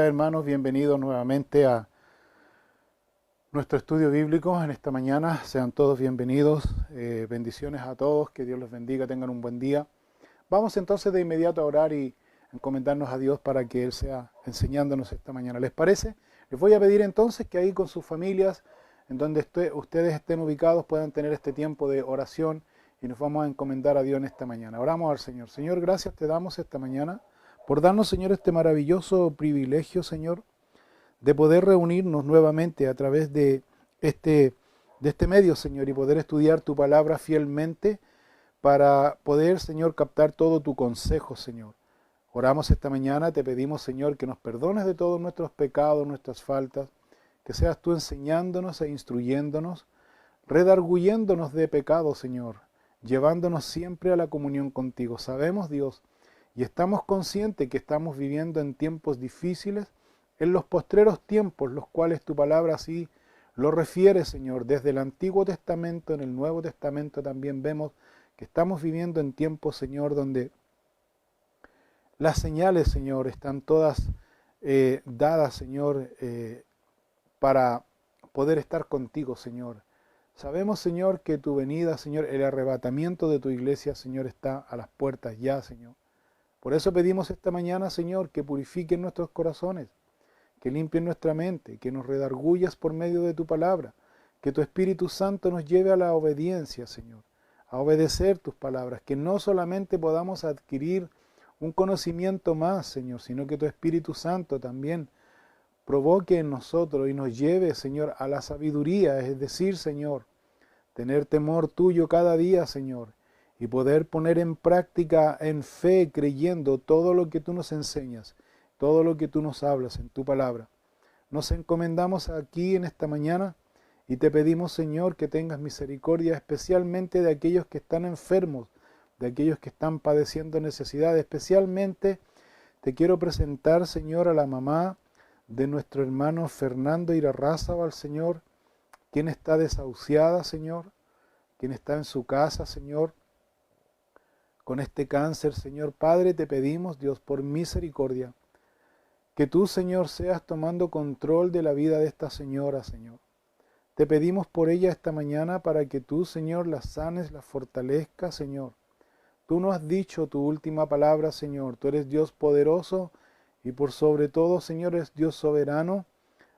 días, hermanos, bienvenidos nuevamente a nuestro estudio bíblico en esta mañana. Sean todos bienvenidos, bendiciones a todos, que Dios los bendiga, tengan un buen día. Vamos entonces de inmediato a orar y encomendarnos a Dios para que Él sea enseñándonos esta mañana. ¿Les parece? Les voy a pedir entonces que ahí con sus familias, en donde ustedes estén ubicados, puedan tener este tiempo de oración y nos vamos a encomendar a Dios en esta mañana. Oramos al Señor. Señor, gracias te damos esta mañana por darnos, Señor, este maravilloso privilegio, Señor, de poder reunirnos nuevamente a través de este medio, Señor, y poder estudiar tu palabra fielmente para poder, Señor, captar todo tu consejo, Señor. Oramos esta mañana, te pedimos, Señor, que nos perdones de todos nuestros pecados, nuestras faltas, que seas tú enseñándonos e instruyéndonos, redarguyéndonos de pecado, Señor, llevándonos siempre a la comunión contigo. Sabemos, Dios, y estamos conscientes que estamos viviendo en tiempos difíciles, en los postreros tiempos, los cuales tu palabra así lo refiere, Señor. Desde el Antiguo Testamento, en el Nuevo Testamento también vemos que estamos viviendo en tiempos, Señor, donde las señales, Señor, están todas dadas, Señor, para poder estar contigo, Señor. Sabemos, Señor, que tu venida, Señor, el arrebatamiento de tu iglesia, Señor, está a las puertas ya, Señor. Por eso pedimos esta mañana, Señor, que purifiquen nuestros corazones, que limpien nuestra mente, que nos redarguyas por medio de tu palabra, que tu Espíritu Santo nos lleve a la obediencia, Señor, a obedecer tus palabras, que no solamente podamos adquirir un conocimiento más, Señor, sino que tu Espíritu Santo también provoque en nosotros y nos lleve, Señor, a la sabiduría, es decir, Señor, tener temor tuyo cada día, Señor, y poder poner en práctica en fe, creyendo todo lo que tú nos enseñas, todo lo que tú nos hablas en tu palabra. Nos encomendamos aquí en esta mañana y te pedimos, Señor, que tengas misericordia especialmente de aquellos que están enfermos, de aquellos que están padeciendo necesidad. Especialmente te quiero presentar, Señor, a la mamá de nuestro hermano Fernando Irarrázaval, Señor, quien está desahuciada, Señor, quien está en su casa, Señor, con este cáncer, Señor. Padre, te pedimos, Dios, por misericordia, que tú, Señor, seas tomando control de la vida de esta señora, Señor. Te pedimos por ella esta mañana para que tú, Señor, la sanes, la fortalezcas, Señor. Tú nos has dicho tu última palabra, Señor. Tú eres Dios poderoso y por sobre todo, Señor, eres Dios soberano,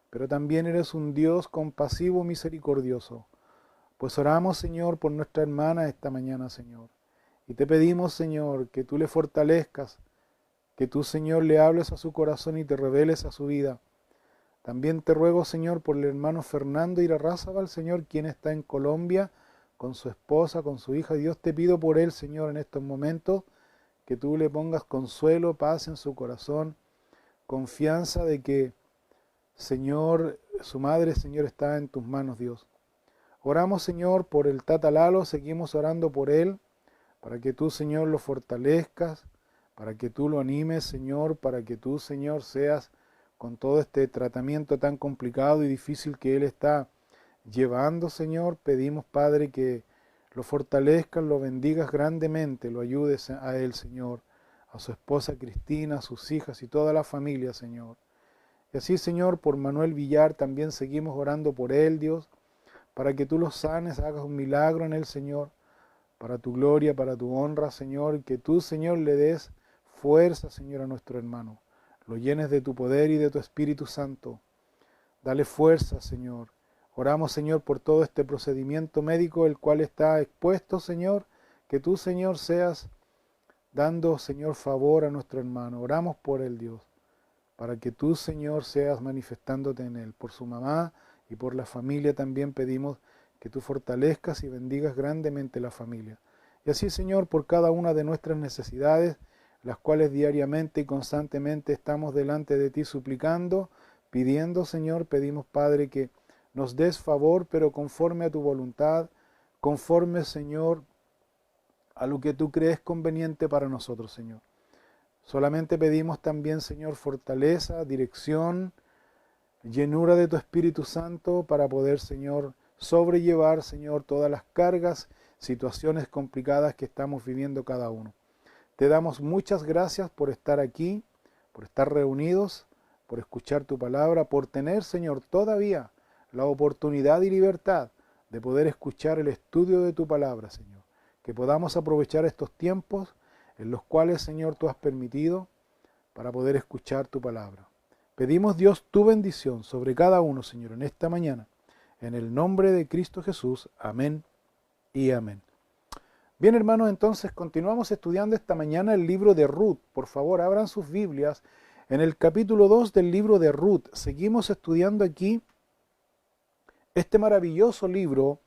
pero también eres un Dios compasivo, misericordioso. Pues oramos, Señor, por nuestra hermana esta mañana, Señor. Y te pedimos, Señor, que tú le fortalezcas, que tú, Señor, le hables a su corazón y te reveles a su vida. También te ruego, Señor, por el hermano Fernando Irarrázaval, Señor, quien está en Colombia con su esposa, con su hija. Dios, te pido por él, Señor, en estos momentos, que tú le pongas consuelo, paz en su corazón, confianza de que, Señor, su madre, Señor, está en tus manos, Dios. Oramos, Señor, por el Tata Lalo, seguimos orando por él, para que tú, Señor, lo fortalezcas, para que tú lo animes, Señor, para que tú, Señor, seas con todo este tratamiento tan complicado y difícil que él está llevando, Señor. Pedimos, Padre, que lo fortalezcas, lo bendigas grandemente, lo ayudes a él, Señor, a su esposa Cristina, a sus hijas y toda la familia, Señor. Y así, Señor, por Manuel Villar también seguimos orando por él, Dios, para que tú lo sanes, hagas un milagro en él, Señor, para tu gloria, para tu honra, Señor, que tú, Señor, le des fuerza, Señor, a nuestro hermano. Lo llenes de tu poder y de tu Espíritu Santo. Dale fuerza, Señor. Oramos, Señor, por todo este procedimiento médico, el cual está expuesto, Señor, que tú, Señor, seas dando, Señor, favor a nuestro hermano. Oramos por él, Dios, para que tú, Señor, seas manifestándote en él. Por su mamá y por la familia también pedimos que tú fortalezcas y bendigas grandemente la familia. Y así, Señor, por cada una de nuestras necesidades, las cuales diariamente y constantemente estamos delante de ti suplicando, pidiendo, Señor, pedimos, Padre, que nos des favor, pero conforme a tu voluntad, conforme, Señor, a lo que tú crees conveniente para nosotros, Señor. Solamente pedimos también, Señor, fortaleza, dirección, llenura de tu Espíritu Santo para poder, Señor, sobrellevar, Señor, todas las cargas, situaciones complicadas que estamos viviendo cada uno. Te damos muchas gracias por estar aquí, por estar reunidos. por escuchar tu palabra, por tener, Señor, todavía la oportunidad y libertad de poder escuchar el estudio de tu palabra, Señor. Que podamos aprovechar estos tiempos en los cuales, Señor, tú has permitido para poder escuchar tu palabra. Pedimos, Dios, tu bendición sobre cada uno, Señor, en esta mañana. En el nombre de Cristo Jesús. Amén y amén. Bien, hermanos, entonces continuamos estudiando esta mañana el libro de Ruth. Por favor, abran sus Biblias en el capítulo 2 del libro de Ruth. Seguimos estudiando aquí este maravilloso libro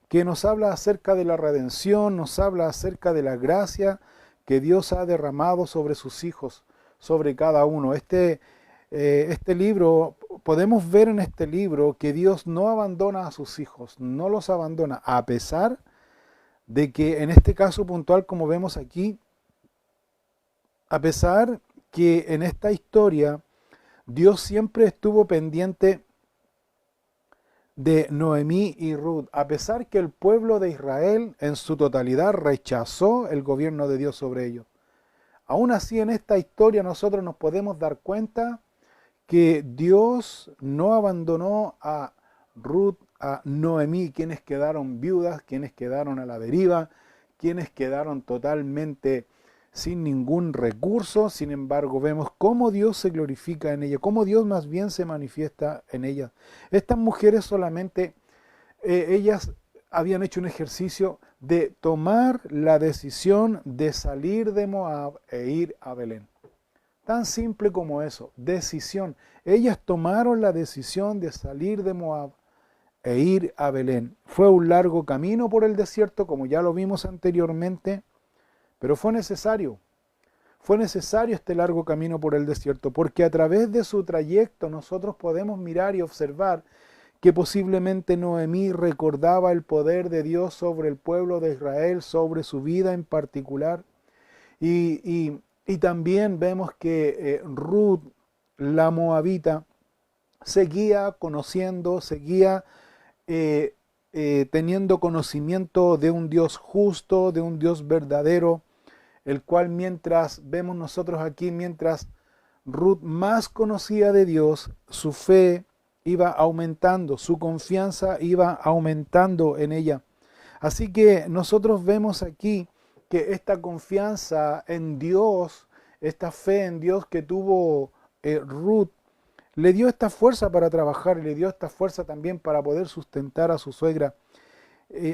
que nos habla acerca de la redención, nos habla acerca de la gracia que Dios ha derramado sobre sus hijos, sobre cada uno. Este libro, podemos ver en este libro que Dios no abandona a sus hijos, no los abandona, a pesar de que en este caso puntual, como vemos aquí, a pesar que en esta historia Dios siempre estuvo pendiente de Noemí y Ruth, a pesar que el pueblo de Israel en su totalidad rechazó el gobierno de Dios sobre ellos. Aún así, en esta historia nosotros nos podemos dar cuenta que Dios no abandonó a Ruth, a Noemí, quienes quedaron viudas, quienes quedaron a la deriva, quienes quedaron totalmente sin ningún recurso. Sin embargo, vemos cómo Dios se glorifica en ella, cómo Dios más bien se manifiesta en ella. Estas mujeres solamente, ellas habían hecho un ejercicio de tomar la decisión de salir de Moab e ir a Belén. Tan simple como eso, decisión. Ellas tomaron la decisión de salir de Moab e ir a Belén. Fue un largo camino por el desierto, como ya lo vimos anteriormente, pero fue necesario. Fue necesario este largo camino por el desierto, porque a través de su trayecto nosotros podemos mirar y observar que posiblemente Noemí recordaba el poder de Dios sobre el pueblo de Israel, sobre su vida en particular. Y también vemos que Ruth, la moabita, seguía conociendo, seguía teniendo conocimiento de un Dios justo, de un Dios verdadero, el cual mientras vemos nosotros aquí, mientras Ruth más conocía de Dios, su fe iba aumentando, su confianza iba aumentando en ella. Así que nosotros vemos aquí que esta confianza en Dios, esta fe en Dios que tuvo Ruth, le dio esta fuerza para trabajar y le dio esta fuerza también para poder sustentar a su suegra.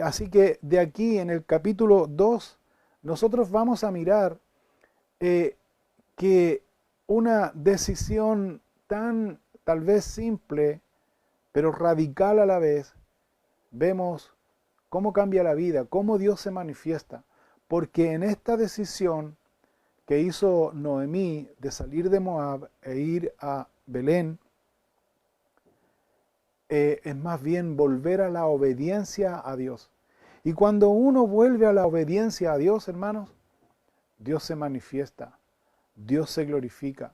Así que de aquí en el capítulo 2 nosotros vamos a mirar que una decisión tan tal vez simple, pero radical a la vez, vemos cómo cambia la vida, cómo Dios se manifiesta. Porque en esta decisión que hizo Noemí de salir de Moab e ir a Belén, es más bien volver a la obediencia a Dios. Y cuando uno vuelve a la obediencia a Dios, hermanos, Dios se manifiesta, Dios se glorifica.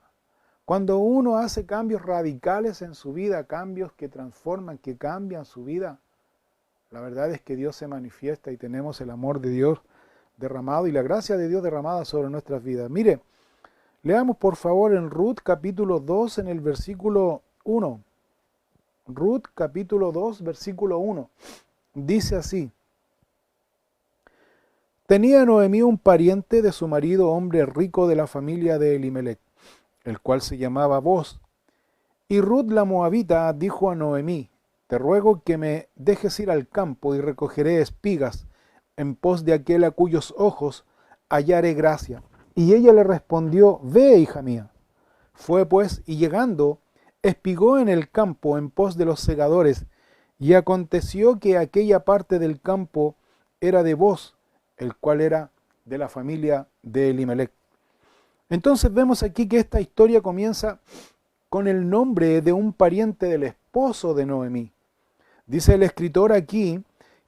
Cuando uno hace cambios radicales en su vida, cambios que transforman, que cambian su vida, la verdad es que Dios se manifiesta y tenemos el amor de Dios derramado y la gracia de Dios derramada sobre nuestras vidas. Mire, leamos por favor en Ruth capítulo 2 en el versículo 1. Ruth capítulo 2 versículo 1. Dice así: Tenía Noemí un pariente de su marido, hombre rico de la familia de Elimelech, el cual se llamaba Boz. Y Ruth la moabita dijo a Noemí: Te ruego que me dejes ir al campo y recogeré espigas en pos de aquel a cuyos ojos hallaré gracia. Y ella le respondió: Ve, hija mía. Fue pues, y llegando, espigó en el campo en pos de los segadores, y aconteció que aquella parte del campo era de Boz, el cual era de la familia de Elimelech. Entonces vemos aquí que esta historia comienza con el nombre de un pariente del esposo de Noemí. Dice el escritor aquí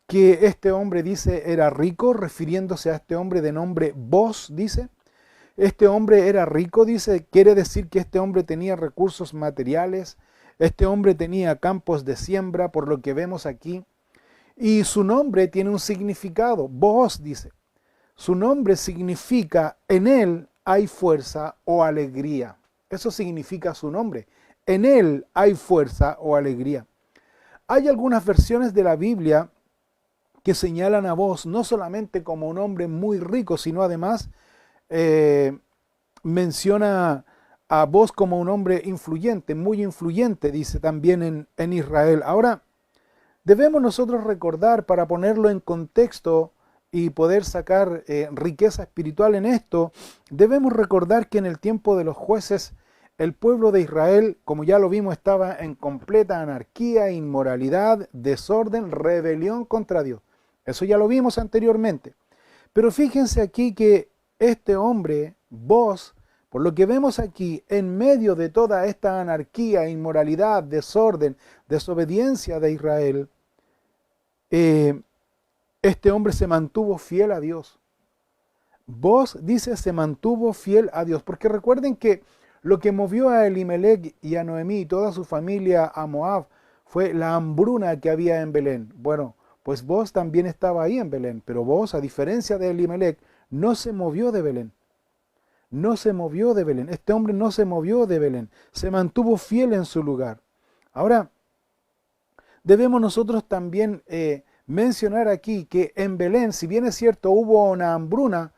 que este hombre, dice, era rico, refiriéndose a este hombre de nombre Boz, dice. Este hombre era rico, dice, quiere decir que este hombre tenía recursos materiales, este hombre tenía campos de siembra, por lo que vemos aquí. Y su nombre tiene un significado. Boz, dice, su nombre significa en él hay fuerza o alegría. Eso significa su nombre. en él hay fuerza o alegría. Hay algunas versiones de la Biblia que señalan a Booz no solamente como un hombre muy rico, sino además menciona a Booz como un hombre influyente, muy influyente, dice también en Israel. Ahora, debemos nosotros recordar, para ponerlo en contexto y poder sacar riqueza espiritual en esto, debemos recordar que en el tiempo de los jueces, el pueblo de Israel, como ya lo vimos, estaba en completa anarquía, inmoralidad, desorden, rebelión contra Dios. Eso ya lo vimos anteriormente. Pero fíjense aquí que este hombre, Booz, por lo que vemos aquí, en medio de toda esta anarquía, inmoralidad, desorden, desobediencia de Israel, este hombre se mantuvo fiel a Dios. Booz dice se mantuvo fiel a Dios, porque recuerden que lo que movió a Elimelech y a Noemí y toda su familia a Moab fue la hambruna que había en Belén. Bueno, pues Booz también estaba ahí en Belén, pero Booz, a diferencia de Elimelech, no se movió de Belén. No se movió de Belén. Este hombre no se movió de Belén. Se mantuvo fiel en su lugar. Ahora, debemos nosotros también mencionar aquí que en Belén, si bien es cierto, hubo una hambruna,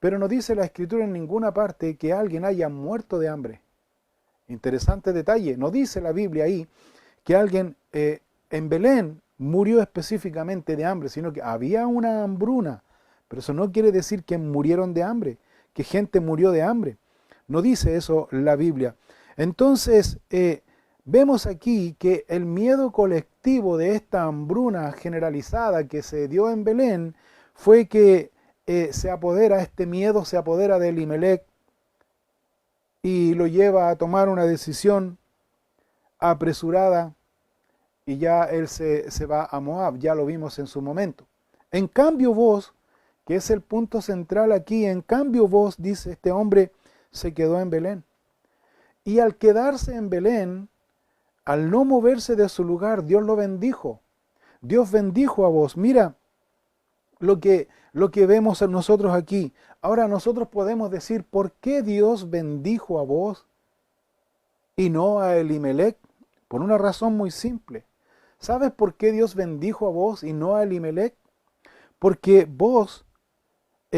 pero no dice la Escritura en ninguna parte que alguien haya muerto de hambre. Interesante detalle. No dice la Biblia ahí que alguien en Belén murió específicamente de hambre, sino que había una hambruna. Pero eso no quiere decir que murieron de hambre, que gente murió de hambre. No dice eso la Biblia. Entonces, vemos aquí que el miedo colectivo de esta hambruna generalizada que se dio en Belén fue que este miedo se apodera de Elimelech y lo lleva a tomar una decisión apresurada y ya él se va a Moab, ya lo vimos en su momento. En cambio Booz, que es el punto central aquí, en cambio Booz, dice, este hombre se quedó en Belén. Y al quedarse en Belén, al no moverse de su lugar, Dios lo bendijo. Dios bendijo a Booz. Mira lo que vemos en nosotros aquí. Ahora nosotros podemos decir, ¿por qué Dios bendijo a Booz y no a Elimelech? Por una razón muy simple. ¿Sabes por qué Dios bendijo a Booz y no a Elimelech? Porque Booz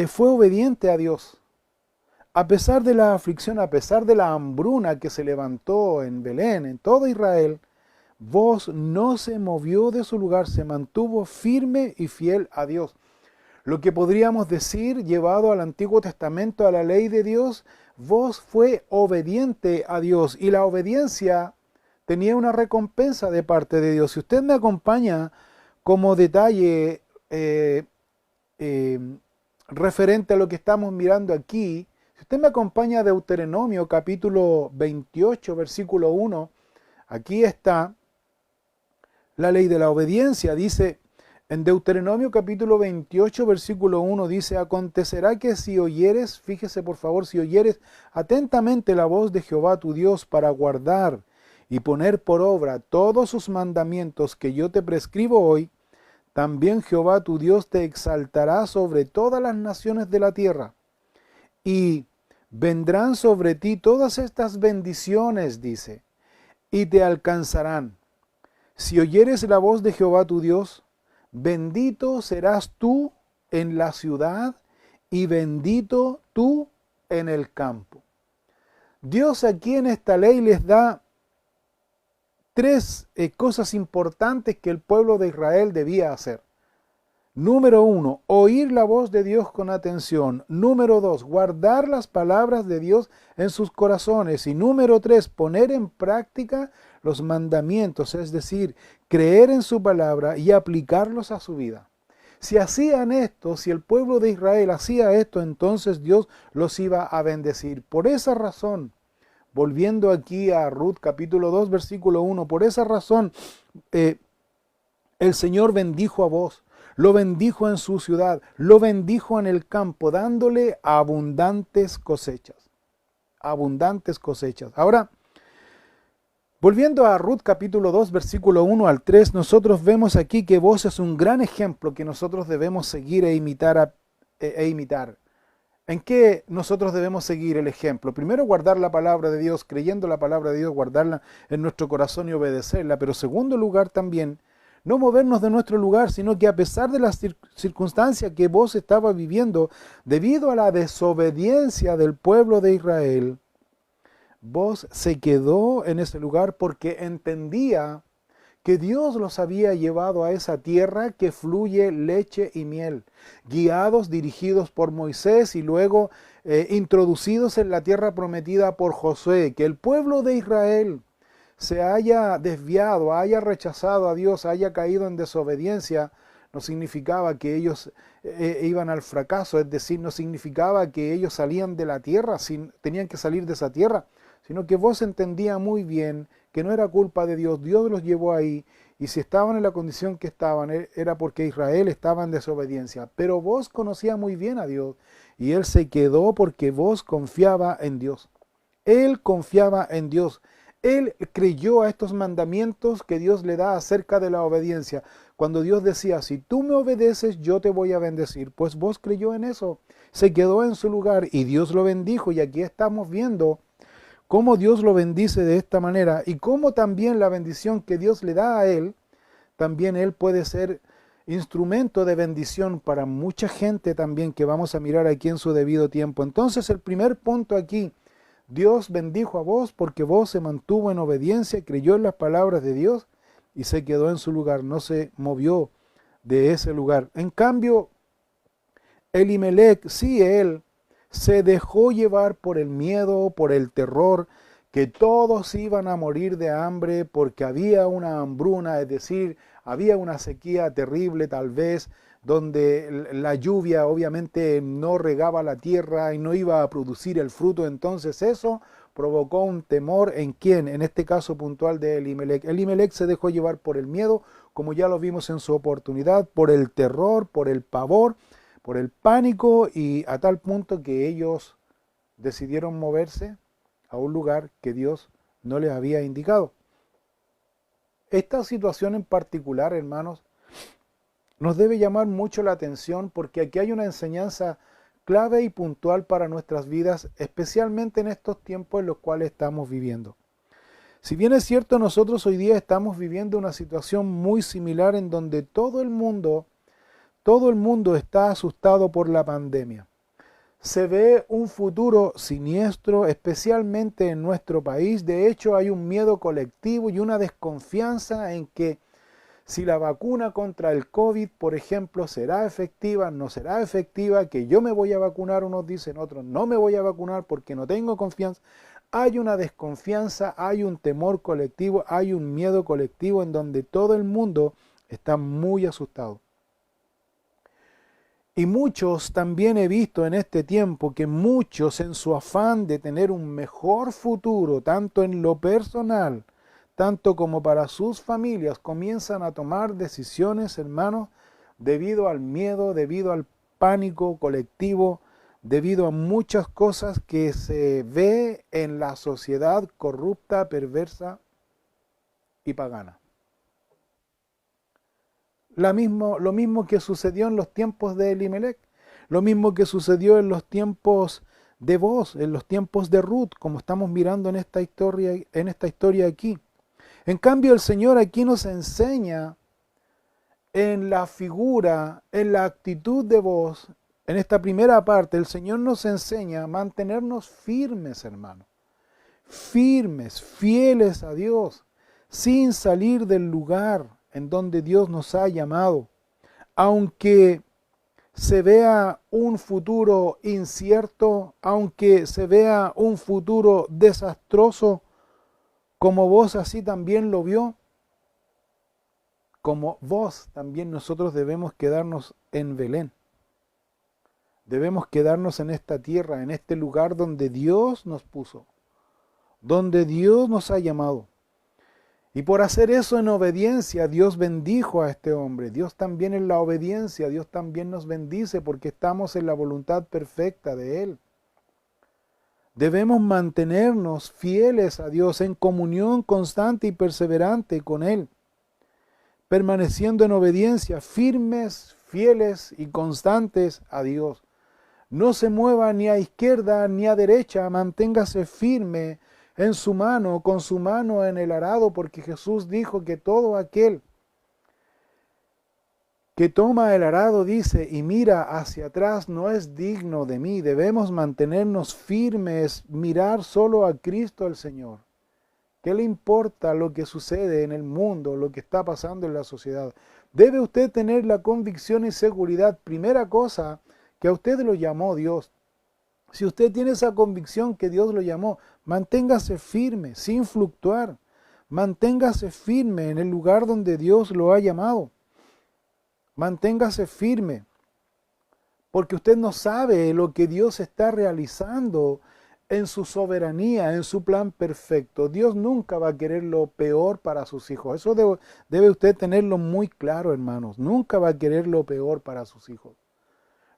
fue obediente a Dios. A pesar de la aflicción, a pesar de la hambruna que se levantó en Belén, en todo Israel, Booz no se movió de su lugar, se mantuvo firme y fiel a Dios. Lo que podríamos decir, llevado al Antiguo Testamento, a la ley de Dios, Booz fue obediente a Dios y la obediencia tenía una recompensa de parte de Dios. Si usted me acompaña como detalle referente a lo que estamos mirando aquí, si usted me acompaña a Deuteronomio capítulo 28, versículo 1, aquí está la ley de la obediencia. Dice, en Deuteronomio capítulo 28, versículo 1, dice, acontecerá que si oyeres, fíjese por favor, si oyeres atentamente la voz de Jehová tu Dios para guardar y poner por obra todos sus mandamientos que yo te prescribo hoy, también Jehová tu Dios te exaltará sobre todas las naciones de la tierra, y vendrán sobre ti todas estas bendiciones, dice, y te alcanzarán. Si oyeres la voz de Jehová tu Dios, bendito serás tú en la ciudad y bendito tú en el campo. Dios aquí en esta ley les da tres cosas importantes que el pueblo de Israel debía hacer. Número 1, oír la voz de Dios con atención. Número 2, guardar las palabras de Dios en sus corazones. Y número 3, poner en práctica los mandamientos, es decir, creer en su palabra y aplicarlos a su vida. Si hacían esto, si el pueblo de Israel hacía esto, entonces Dios los iba a bendecir. Por esa razón, volviendo aquí a Ruth capítulo 2, versículo 1, por esa razón el Señor bendijo a Booz. Lo bendijo en su ciudad, lo bendijo en el campo, dándole abundantes cosechas. Abundantes cosechas. Ahora, volviendo a Ruth capítulo 2, versículo 1 al 3, nosotros vemos aquí que Booz es un gran ejemplo que nosotros debemos seguir e imitar. ¿En qué nosotros debemos seguir el ejemplo? Primero, guardar la palabra de Dios, creyendo la palabra de Dios, guardarla en nuestro corazón y obedecerla. Pero segundo lugar también, no movernos de nuestro lugar, sino que a pesar de las circunstancias que vos estabas viviendo, debido a la desobediencia del pueblo de Israel, vos se quedó en ese lugar porque entendía que Dios los había llevado a esa tierra que fluye leche y miel, guiados, dirigidos por Moisés y luego introducidos en la tierra prometida por Josué, que el pueblo de Israel se haya desviado, haya rechazado a Dios, haya caído en desobediencia, no significaba que ellos iban al fracaso, es decir, no significaba que ellos salían de la tierra, tenían que salir de esa tierra, sino que vos entendía muy bien que no era culpa de Dios, Dios los llevó ahí, y si estaban en la condición que estaban, era porque Israel estaba en desobediencia. Pero vos conocías muy bien a Dios, y Él se quedó porque vos confiaba en Dios. Él confiaba en Dios. Él creyó a estos mandamientos que Dios le da acerca de la obediencia. Cuando Dios decía, si tú me obedeces, yo te voy a bendecir. Pues vos creyó en eso. Se quedó en su lugar y Dios lo bendijo. Y aquí estamos viendo cómo Dios lo bendice de esta manera y cómo también la bendición que Dios le da a él, también él puede ser instrumento de bendición para mucha gente también que vamos a mirar aquí en su debido tiempo. Entonces el primer punto aquí, Dios bendijo a vos porque vos se mantuvo en obediencia, creyó en las palabras de Dios y se quedó en su lugar, no se movió de ese lugar. En cambio, Elimelec, sí, él se dejó llevar por el miedo, por el terror, que todos iban a morir de hambre porque había una hambruna, es decir, había una sequía terrible tal vez, donde la lluvia obviamente no regaba la tierra y no iba a producir el fruto. Entonces eso provocó un temor en quién, en este caso puntual de Elimelec. Elimelec se dejó llevar por el miedo, como ya lo vimos en su oportunidad, por el terror, por el pavor, por el pánico, y a tal punto que ellos decidieron moverse a un lugar que Dios no les había indicado. Esta situación en particular, hermanos, nos debe llamar mucho la atención porque aquí hay una enseñanza clave y puntual para nuestras vidas, especialmente en estos tiempos en los cuales estamos viviendo. Si bien es cierto, nosotros hoy día estamos viviendo una situación muy similar en donde todo el mundo está asustado por la pandemia. Se ve un futuro siniestro, especialmente en nuestro país. De hecho, hay un miedo colectivo y una desconfianza en que si la vacuna contra el COVID, por ejemplo, será efectiva, no será efectiva, que yo me voy a vacunar, unos dicen, otros no me voy a vacunar porque no tengo confianza. Hay una desconfianza, hay un temor colectivo, hay un miedo colectivo en donde todo el mundo está muy asustado. Y muchos también he visto en este tiempo que muchos en su afán de tener un mejor futuro, tanto en lo personal, tanto como para sus familias, comienzan a tomar decisiones, hermanos, debido al miedo, debido al pánico colectivo, debido a muchas cosas que se ve en la sociedad corrupta, perversa y pagana. Lo mismo que sucedió en los tiempos de Elimelec, lo mismo que sucedió en los tiempos de Boaz, en los tiempos de Ruth, como estamos mirando en esta historia aquí. En cambio, el Señor aquí nos enseña en la figura, en la actitud de Boaz, en esta primera parte, el Señor nos enseña a mantenernos firmes, hermano. Firmes, fieles a Dios, sin salir del lugar en donde Dios nos ha llamado. Aunque se vea un futuro incierto, aunque se vea un futuro desastroso, como vos así también lo vio, como vos también nosotros debemos quedarnos en Belén. Debemos quedarnos en esta tierra, en este lugar donde Dios nos puso, donde Dios nos ha llamado. Y por hacer eso en obediencia, Dios bendijo a este hombre. Dios también en la obediencia, Dios también nos bendice porque estamos en la voluntad perfecta de Él. Debemos mantenernos fieles a Dios en comunión constante y perseverante con Él, permaneciendo en obediencia, firmes, fieles y constantes a Dios. No se mueva ni a izquierda ni a derecha, manténgase firme en su mano, con su mano en el arado, porque Jesús dijo que todo aquel que toma el arado, dice, y mira hacia atrás, no es digno de mí. Debemos mantenernos firmes, mirar solo a Cristo el Señor. ¿Qué le importa lo que sucede en el mundo, lo que está pasando en la sociedad? Debe usted tener la convicción y seguridad, primera cosa, que a usted lo llamó Dios. Si usted tiene esa convicción que Dios lo llamó, manténgase firme, sin fluctuar. Manténgase firme en el lugar donde Dios lo ha llamado. Manténgase firme, porque usted no sabe lo que Dios está realizando en su soberanía, en su plan perfecto. Dios nunca va a querer lo peor para sus hijos. Eso debe usted tenerlo muy claro, hermanos. Nunca va a querer lo peor para sus hijos.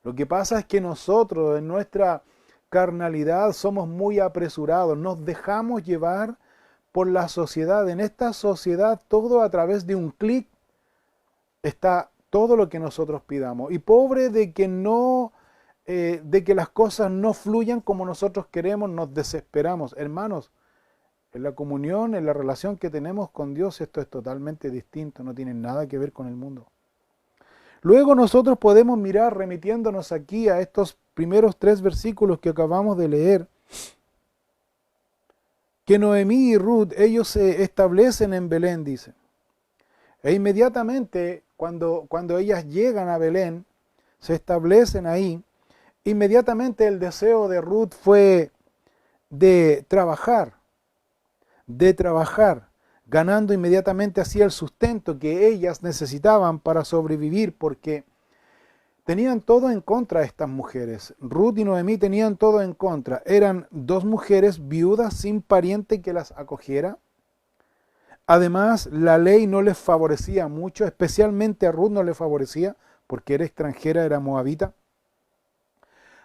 Lo que pasa es que nosotros en nuestra carnalidad somos muy apresurados, nos dejamos llevar por la sociedad. En esta sociedad todo a través de un clic está todo lo que nosotros pidamos. Y pobre de que de que las cosas no fluyan como nosotros queremos, nos desesperamos. Hermanos, en la comunión, en la relación que tenemos con Dios, esto es totalmente distinto, no tiene nada que ver con el mundo. Luego nosotros podemos mirar, remitiéndonos aquí a estos primeros 3 versículos que acabamos de leer, que Noemí y Ruth, ellos se establecen en Belén, dice. E inmediatamente, cuando ellas llegan a Belén, se establecen ahí, inmediatamente el deseo de Ruth fue de trabajar, ganando inmediatamente así el sustento que ellas necesitaban para sobrevivir, porque tenían todo en contra estas mujeres. Ruth y Noemí tenían todo en contra. Eran 2 mujeres viudas sin pariente que las acogiera. Además, la ley no les favorecía mucho, especialmente a Ruth no le favorecía, porque era extranjera, era moabita.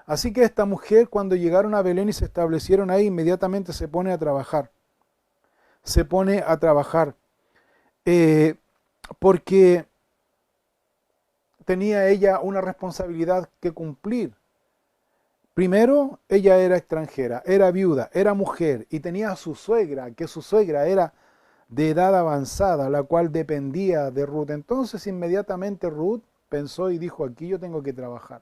Así que esta mujer, cuando llegaron a Belén y se establecieron ahí, inmediatamente se pone a trabajar. Se pone a trabajar porque tenía ella una responsabilidad que cumplir. Primero, ella era extranjera, era viuda, era mujer y tenía a su suegra, que su suegra era de edad avanzada, la cual dependía de Ruth. Entonces inmediatamente Ruth pensó y dijo, aquí yo tengo que trabajar.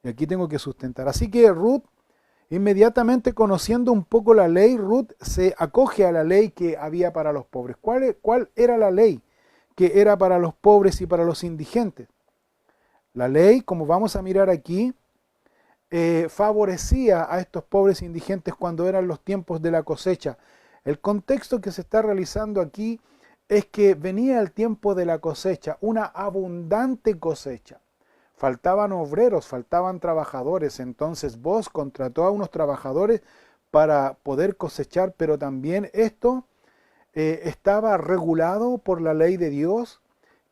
Y aquí tengo que sustentar. Así que Ruth, inmediatamente conociendo un poco la ley, Ruth se acoge a la ley que había para los pobres. ¿Cuál era la ley que era para los pobres y para los indigentes? La ley, como vamos a mirar aquí, favorecía a estos pobres indigentes cuando eran los tiempos de la cosecha. El contexto que se está realizando aquí es que venía el tiempo de la cosecha, una abundante cosecha. Faltaban obreros, faltaban trabajadores, entonces Booz contrató a unos trabajadores para poder cosechar, pero también esto estaba regulado por la ley de Dios,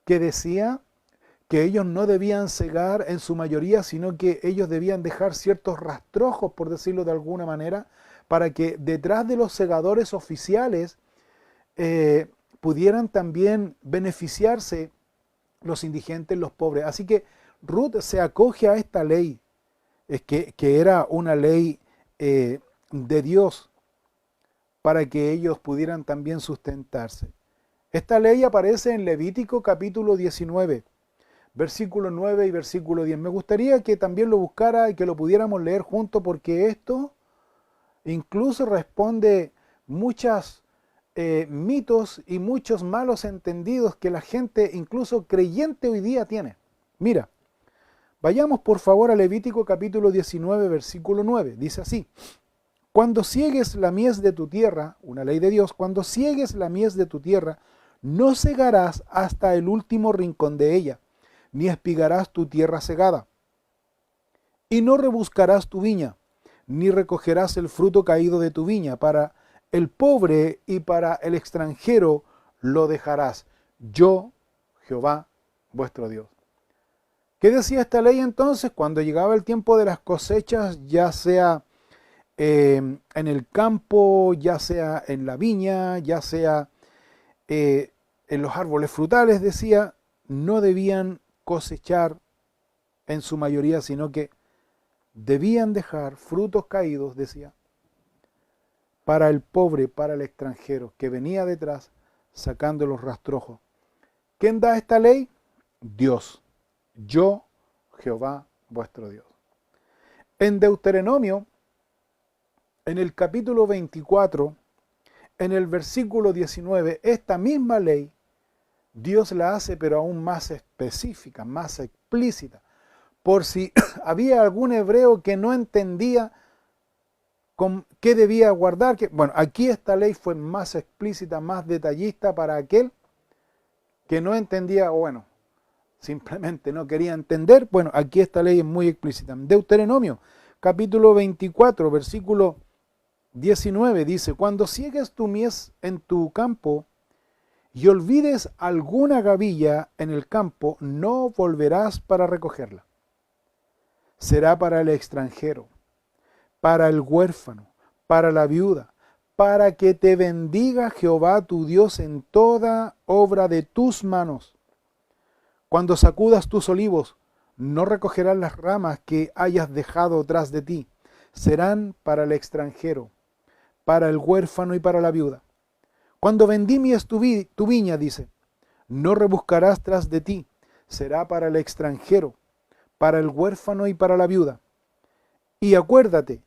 que decía que ellos no debían segar en su mayoría, sino que ellos debían dejar ciertos rastrojos, por decirlo de alguna manera, para que detrás de los segadores oficiales pudieran también beneficiarse los indigentes, los pobres. Así que Ruth se acoge a esta ley, que era una ley de Dios, para que ellos pudieran también sustentarse. Esta ley aparece en Levítico capítulo 19, versículo 9 y versículo 10. Me gustaría que también lo buscara y que lo pudiéramos leer juntos, porque esto incluso responde muchos mitos y muchos malos entendidos que la gente, incluso creyente hoy día, tiene. Mira, vayamos por favor a Levítico capítulo 19, versículo 9. Dice así: cuando ciegues la mies de tu tierra, una ley de Dios, cuando ciegues la mies de tu tierra, no segarás hasta el último rincón de ella, ni espigarás tu tierra segada, y no rebuscarás tu viña, ni recogerás el fruto caído de tu viña. Para el pobre y para el extranjero lo dejarás. Yo, Jehová, vuestro Dios. ¿Qué decía esta ley entonces? Cuando llegaba el tiempo de las cosechas, ya sea en el campo, ya sea en la viña, ya sea en los árboles frutales, decía, no debían cosechar en su mayoría, sino que debían dejar frutos caídos, decía, para el pobre, para el extranjero, que venía detrás sacando los rastrojos. ¿Quién da esta ley? Dios. Yo, Jehová, vuestro Dios. En Deuteronomio, en el capítulo 24, en el versículo 19, esta misma ley, Dios la hace pero aún más específica, más explícita. Por si había algún hebreo que no entendía qué debía guardar. Bueno, aquí esta ley fue más explícita, más detallista para aquel que no entendía, o bueno, simplemente no quería entender. Bueno, aquí esta ley es muy explícita. Deuteronomio, capítulo 24, versículo 19, dice, cuando ciegues tu mies en tu campo y olvides alguna gavilla en el campo, no volverás para recogerla. Será para el extranjero, para el huérfano, para la viuda, para que te bendiga Jehová tu Dios en toda obra de tus manos. Cuando sacudas tus olivos, no recogerás las ramas que hayas dejado tras de ti. Serán para el extranjero, para el huérfano y para la viuda. Cuando vendimmies tu viña, dice, no rebuscarás tras de ti. Será para el extranjero, para el huérfano y para la viuda. Y acuérdate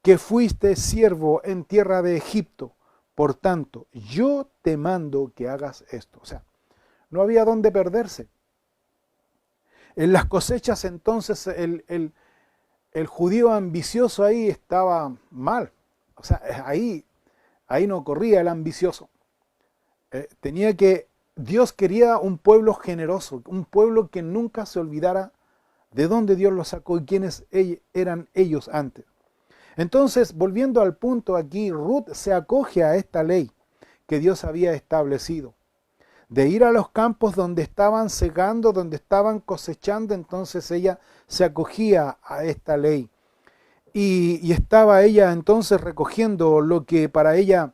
que fuiste siervo en tierra de Egipto. Por tanto, yo te mando que hagas esto. O sea, no había dónde perderse. En las cosechas entonces el judío ambicioso ahí estaba mal. O sea, ahí no corría el ambicioso. Dios quería un pueblo generoso, un pueblo que nunca se olvidara de dónde Dios los sacó y quiénes eran ellos antes. Entonces, volviendo al punto aquí, Ruth se acoge a esta ley que Dios había establecido, de ir a los campos donde estaban segando, donde estaban cosechando. Entonces ella se acogía a esta ley y estaba ella entonces recogiendo lo que para ella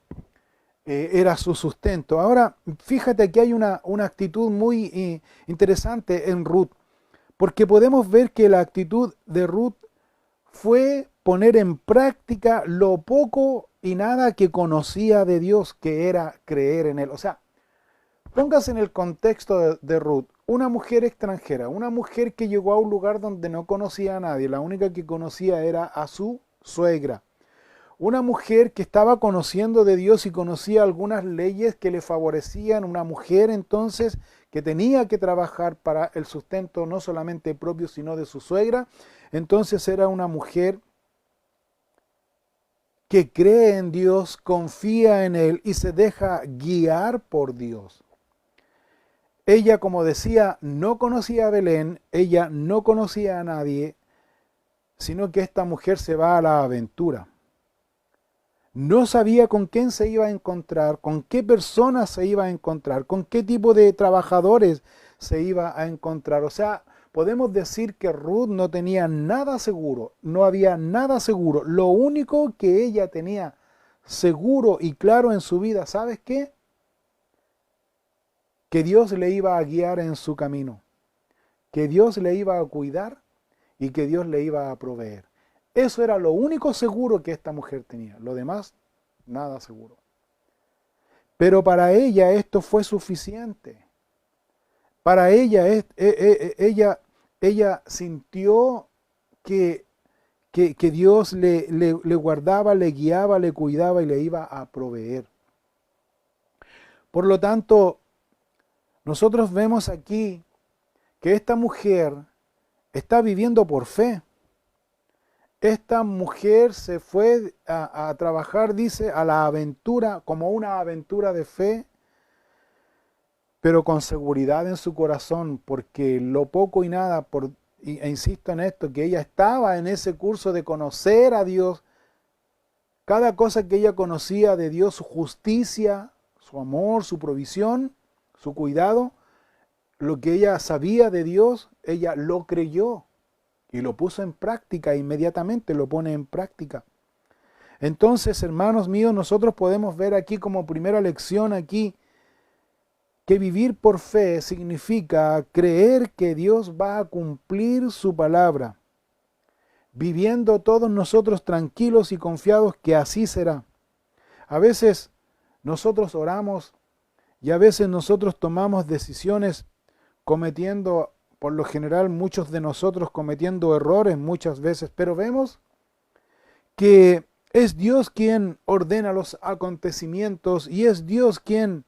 era su sustento. Ahora, fíjate que hay una actitud muy interesante en Ruth, porque podemos ver que la actitud de Ruth fue poner en práctica lo poco y nada que conocía de Dios, que era creer en Él. O sea, póngase en el contexto de Ruth, una mujer extranjera, una mujer que llegó a un lugar donde no conocía a nadie, la única que conocía era a su suegra. Una mujer que estaba conociendo de Dios y conocía algunas leyes que le favorecían, una mujer entonces que tenía que trabajar para el sustento no solamente propio sino de su suegra. Entonces era una mujer que cree en Dios, confía en Él y se deja guiar por Dios. Ella, como decía, no conocía a Belén, ella no conocía a nadie, sino que esta mujer se va a la aventura. No sabía con quién se iba a encontrar, con qué personas se iba a encontrar, con qué tipo de trabajadores se iba a encontrar. O sea, podemos decir que Ruth no tenía nada seguro, no había nada seguro. Lo único que ella tenía seguro y claro en su vida, ¿sabes qué? Que Dios le iba a guiar en su camino, que Dios le iba a cuidar y que Dios le iba a proveer. Eso era lo único seguro que esta mujer tenía. Lo demás, nada seguro. Pero para ella esto fue suficiente. Para ella, ella sintió que Dios le guardaba, le guiaba, le cuidaba y le iba a proveer. Por lo tanto, nosotros vemos aquí que esta mujer está viviendo por fe. Esta mujer se fue a trabajar, dice, a la aventura, como una aventura de fe, pero con seguridad en su corazón, porque lo poco y nada, e insisto en esto, que ella estaba en ese curso de conocer a Dios, cada cosa que ella conocía de Dios, su justicia, su amor, su provisión, su cuidado, lo que ella sabía de Dios, ella lo creyó. Y lo puso en práctica, inmediatamente lo pone en práctica. Entonces, hermanos míos, nosotros podemos ver aquí como primera lección aquí, que vivir por fe significa creer que Dios va a cumplir su palabra. viviendo todos nosotros tranquilos y confiados que así será. A veces nosotros oramos y a veces nosotros tomamos decisiones cometiendo, por lo general muchos de nosotros cometiendo errores muchas veces, pero vemos que es Dios quien ordena los acontecimientos y es Dios quien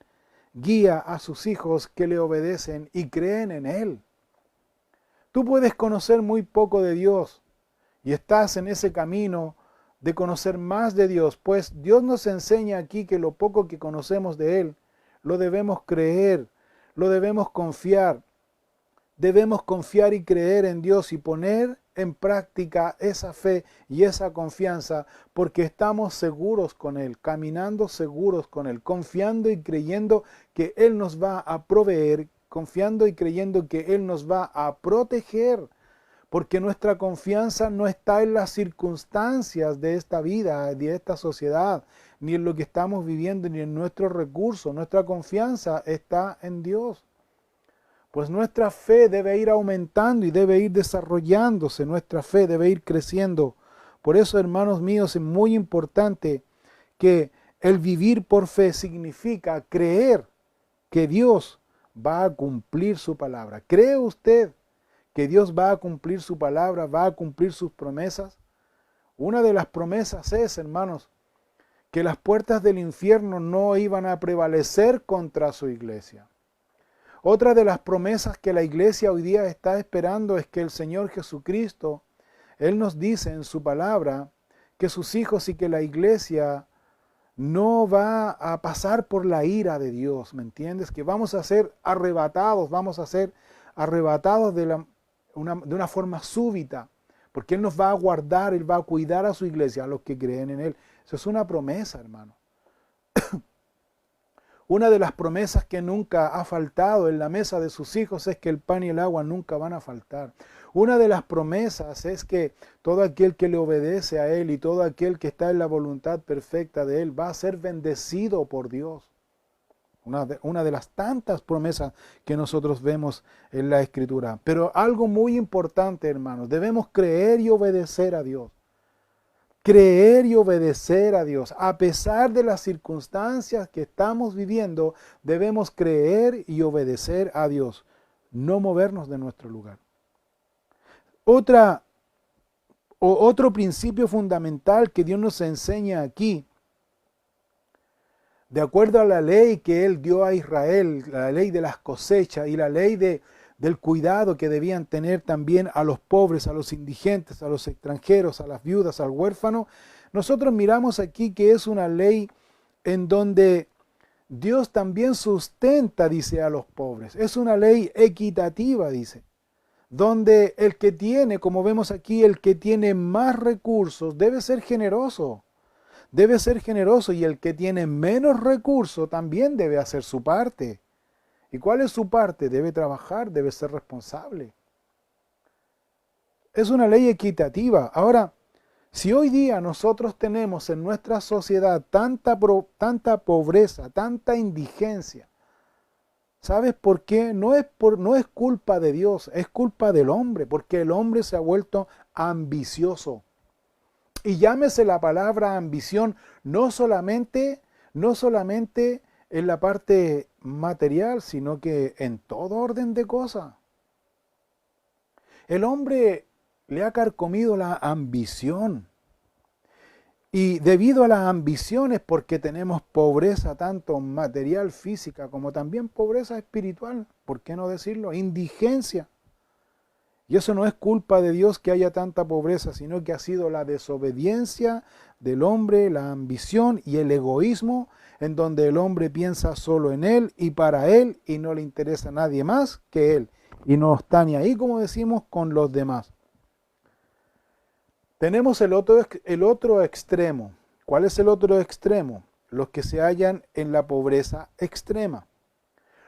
guía a sus hijos que le obedecen y creen en Él. Tú puedes conocer muy poco de Dios y estás en ese camino de conocer más de Dios, pues Dios nos enseña aquí que lo poco que conocemos de Él lo debemos creer, lo debemos confiar. Debemos confiar y creer en Dios y poner en práctica esa fe y esa confianza porque estamos seguros con Él, caminando seguros con Él, confiando y creyendo que Él nos va a proveer, confiando y creyendo que Él nos va a proteger, porque nuestra confianza no está en las circunstancias de esta vida, de esta sociedad, ni en lo que estamos viviendo, ni en nuestros recursos. Nuestra confianza está en Dios. Pues nuestra fe debe ir aumentando y debe ir desarrollándose, nuestra fe debe ir creciendo. Por eso, hermanos míos, es muy importante que el vivir por fe significa creer que Dios va a cumplir su palabra. ¿Cree usted que Dios va a cumplir su palabra, va a cumplir sus promesas? Una de las promesas es, hermanos, que las puertas del infierno no iban a prevalecer contra su iglesia. Otra de las promesas que la iglesia hoy día está esperando es que el Señor Jesucristo, Él nos dice en su palabra que sus hijos y que la iglesia no va a pasar por la ira de Dios, ¿me entiendes? Que vamos a ser arrebatados de una forma súbita, porque Él nos va a guardar, Él va a cuidar a su iglesia, a los que creen en Él. Eso es una promesa, hermano. Una de las promesas que nunca ha faltado en la mesa de sus hijos es que el pan y el agua nunca van a faltar. Una de las promesas es que todo aquel que le obedece a Él y todo aquel que está en la voluntad perfecta de Él va a ser bendecido por Dios. Una de las tantas promesas que nosotros vemos en la Escritura. Pero algo muy importante, hermanos, debemos creer y obedecer a Dios. Creer y obedecer a Dios. A pesar de las circunstancias que estamos viviendo, debemos creer y obedecer a Dios. No movernos de nuestro lugar. Otro principio fundamental que Dios nos enseña aquí, de acuerdo a la ley que Él dio a Israel, la ley de las cosechas y la ley del cuidado que debían tener también a los pobres, a los indigentes, a los extranjeros, a las viudas, al huérfano, nosotros miramos aquí que es una ley en donde Dios también sustenta, dice, a los pobres. Es una ley equitativa, dice, donde el que tiene, como vemos aquí, el que tiene más recursos debe ser generoso. Debe ser generoso y el que tiene menos recursos también debe hacer su parte. ¿Y cuál es su parte? Debe trabajar, debe ser responsable. Es una ley equitativa. Ahora, si hoy día nosotros tenemos en nuestra sociedad tanta pobreza, tanta indigencia, ¿sabes por qué? No es culpa de Dios, es culpa del hombre, porque el hombre se ha vuelto ambicioso. Y llámese la palabra ambición no solamente en la parte material, sino que en todo orden de cosas. El hombre le ha carcomido la ambición. Y debido a las ambiciones, porque tenemos pobreza tanto material, física, como también pobreza espiritual, ¿por qué no decirlo? Indigencia. Y eso no es culpa de Dios que haya tanta pobreza, sino que ha sido la desobediencia del hombre, la ambición y el egoísmo, en donde el hombre piensa solo en él y para él y no le interesa a nadie más que él. Y no está ni ahí, como decimos, con los demás. Tenemos el otro extremo. ¿Cuál es el otro extremo? Los que se hallan en la pobreza extrema.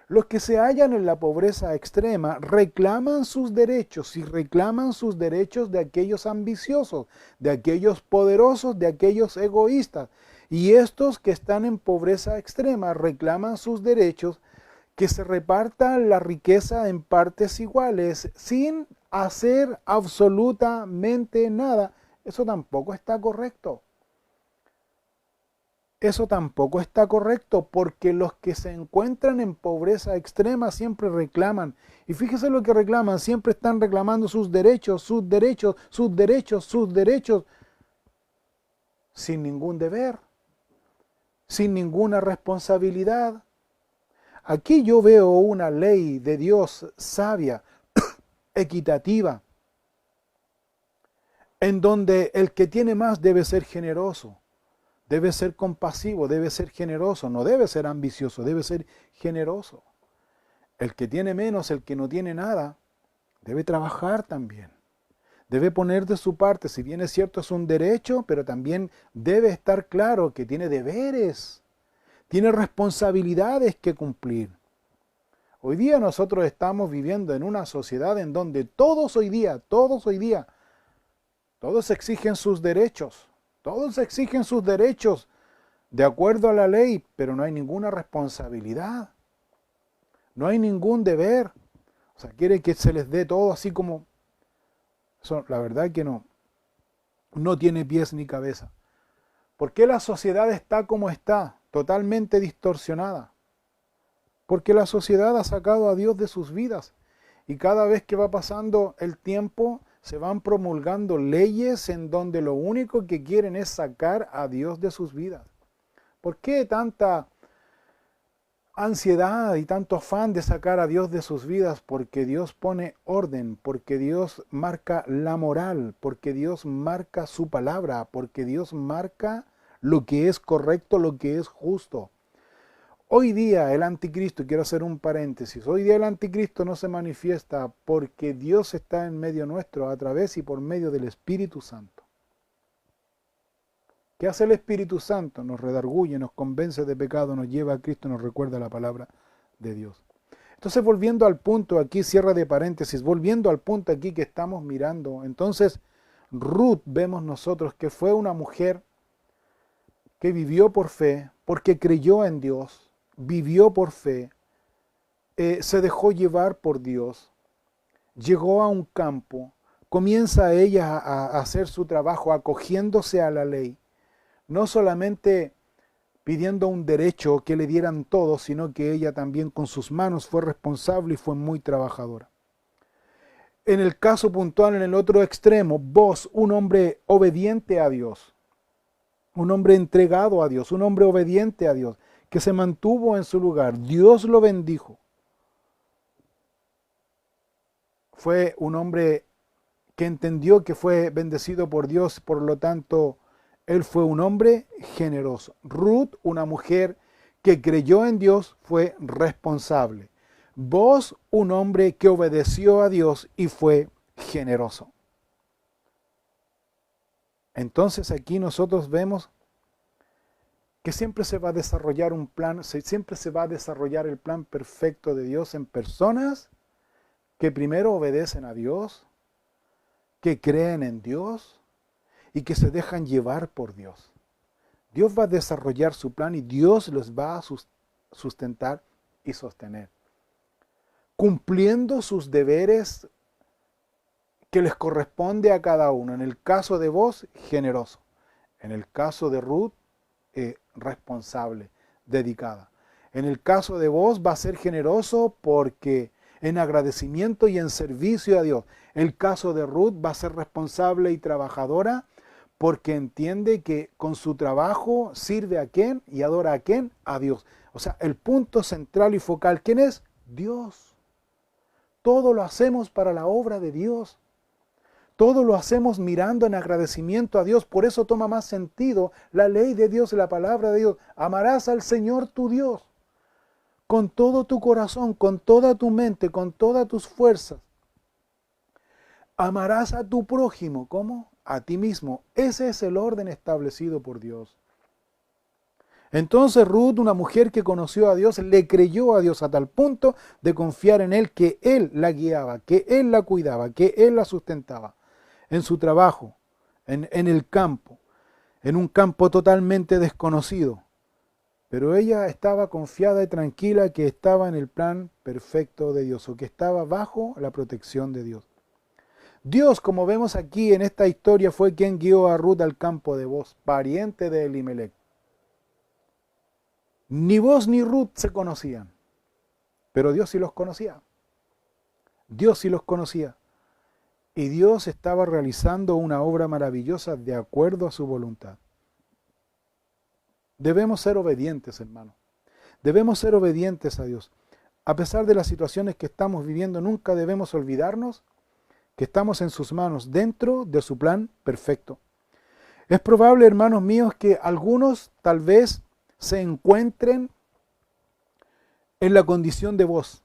Los que se hallan en la pobreza extrema reclaman sus derechos y reclaman sus derechos de aquellos ambiciosos, de aquellos poderosos, de aquellos egoístas. Y estos que están en pobreza extrema reclaman sus derechos que se reparta la riqueza en partes iguales, sin hacer absolutamente nada. Eso tampoco está correcto. Eso tampoco está correcto, porque los que se encuentran en pobreza extrema siempre reclaman. Y fíjese lo que reclaman, siempre están reclamando sus derechos, sus derechos, sus derechos, sus derechos, sin ningún deber, sin ninguna responsabilidad. Aquí yo veo una ley de Dios sabia, equitativa, en donde el que tiene más debe ser generoso. Debe ser compasivo, debe ser generoso, no debe ser ambicioso, debe ser generoso. El que tiene menos, el que no tiene nada, debe trabajar también. Debe poner de su parte, si bien es cierto es un derecho, pero también debe estar claro que tiene deberes, tiene responsabilidades que cumplir. Hoy día nosotros estamos viviendo en una sociedad en donde todos exigen sus derechos. Todos exigen sus derechos de acuerdo a la ley, pero no hay ninguna responsabilidad. No hay ningún deber. O sea, quiere que se les dé todo así como... Eso, la verdad que no tiene pies ni cabeza. ¿Por qué la sociedad está como está? Totalmente distorsionada. Porque la sociedad ha sacado a Dios de sus vidas. Y cada vez que va pasando el tiempo, se van promulgando leyes en donde lo único que quieren es sacar a Dios de sus vidas. ¿Por qué tanta ansiedad y tanto afán de sacar a Dios de sus vidas? Porque Dios pone orden, porque Dios marca la moral, porque Dios marca su palabra, porque Dios marca lo que es correcto, lo que es justo. Hoy día el anticristo, quiero hacer un paréntesis, hoy día el anticristo no se manifiesta porque Dios está en medio nuestro a través y por medio del Espíritu Santo. ¿Qué hace el Espíritu Santo? Nos redarguye, nos convence de pecado, nos lleva a Cristo, nos recuerda la palabra de Dios. Entonces, volviendo al punto aquí, cierre de paréntesis, volviendo al punto aquí que estamos mirando, entonces Ruth vemos nosotros que fue una mujer que vivió por fe, porque creyó en Dios, vivió por fe, se dejó llevar por Dios, llegó a un campo, comienza ella a hacer su trabajo acogiéndose a la ley, no solamente pidiendo un derecho que le dieran todo, sino que ella también con sus manos fue responsable y fue muy trabajadora. En el caso puntual, en el otro extremo, Boaz, un hombre obediente a Dios, un hombre entregado a Dios, un hombre obediente a Dios, que se mantuvo en su lugar. Dios lo bendijo. Fue un hombre que entendió que fue bendecido por Dios, por lo tanto, él fue un hombre generoso. Ruth, una mujer que creyó en Dios, fue responsable. Boaz, un hombre que obedeció a Dios y fue generoso. Entonces aquí nosotros vemos que siempre se va a desarrollar un plan, siempre se va a desarrollar el plan perfecto de Dios en personas que primero obedecen a Dios, que creen en Dios y que se dejan llevar por Dios. Dios va a desarrollar su plan y Dios los va a sustentar y sostener, cumpliendo sus deberes que les corresponde a cada uno. En el caso de Boaz, generoso. En el caso de Ruth, responsable, dedicada. En el caso de Boaz va a ser generoso porque en agradecimiento y en servicio a Dios. El caso de Ruth va a ser responsable y trabajadora porque entiende que con su trabajo sirve a quién y adora a quién, a Dios. O sea, el punto central y focal, ¿quién es? Dios. Todo lo hacemos para la obra de Dios. Todo lo hacemos mirando en agradecimiento a Dios. Por eso toma más sentido la ley de Dios, la palabra de Dios. Amarás al Señor tu Dios con todo tu corazón, con toda tu mente, con todas tus fuerzas. Amarás a tu prójimo, ¿cómo? A ti mismo. Ese es el orden establecido por Dios. Entonces Ruth, una mujer que conoció a Dios, le creyó a Dios a tal punto de confiar en Él, que Él la guiaba, que Él la cuidaba, que Él la sustentaba en su trabajo, en el campo, en un campo totalmente desconocido. Pero ella estaba confiada y tranquila que estaba en el plan perfecto de Dios, o que estaba bajo la protección de Dios. Dios, como vemos aquí en esta historia, fue quien guió a Ruth al campo de Booz, pariente de Elimelech. Ni Booz ni Ruth se conocían, pero Dios sí los conocía. Dios sí los conocía. Y Dios estaba realizando una obra maravillosa de acuerdo a su voluntad. Debemos ser obedientes, hermano. Debemos ser obedientes a Dios. A pesar de las situaciones que estamos viviendo, nunca debemos olvidarnos que estamos en sus manos, dentro de su plan perfecto. Es probable, hermanos míos, que algunos tal vez se encuentren en la condición de vos.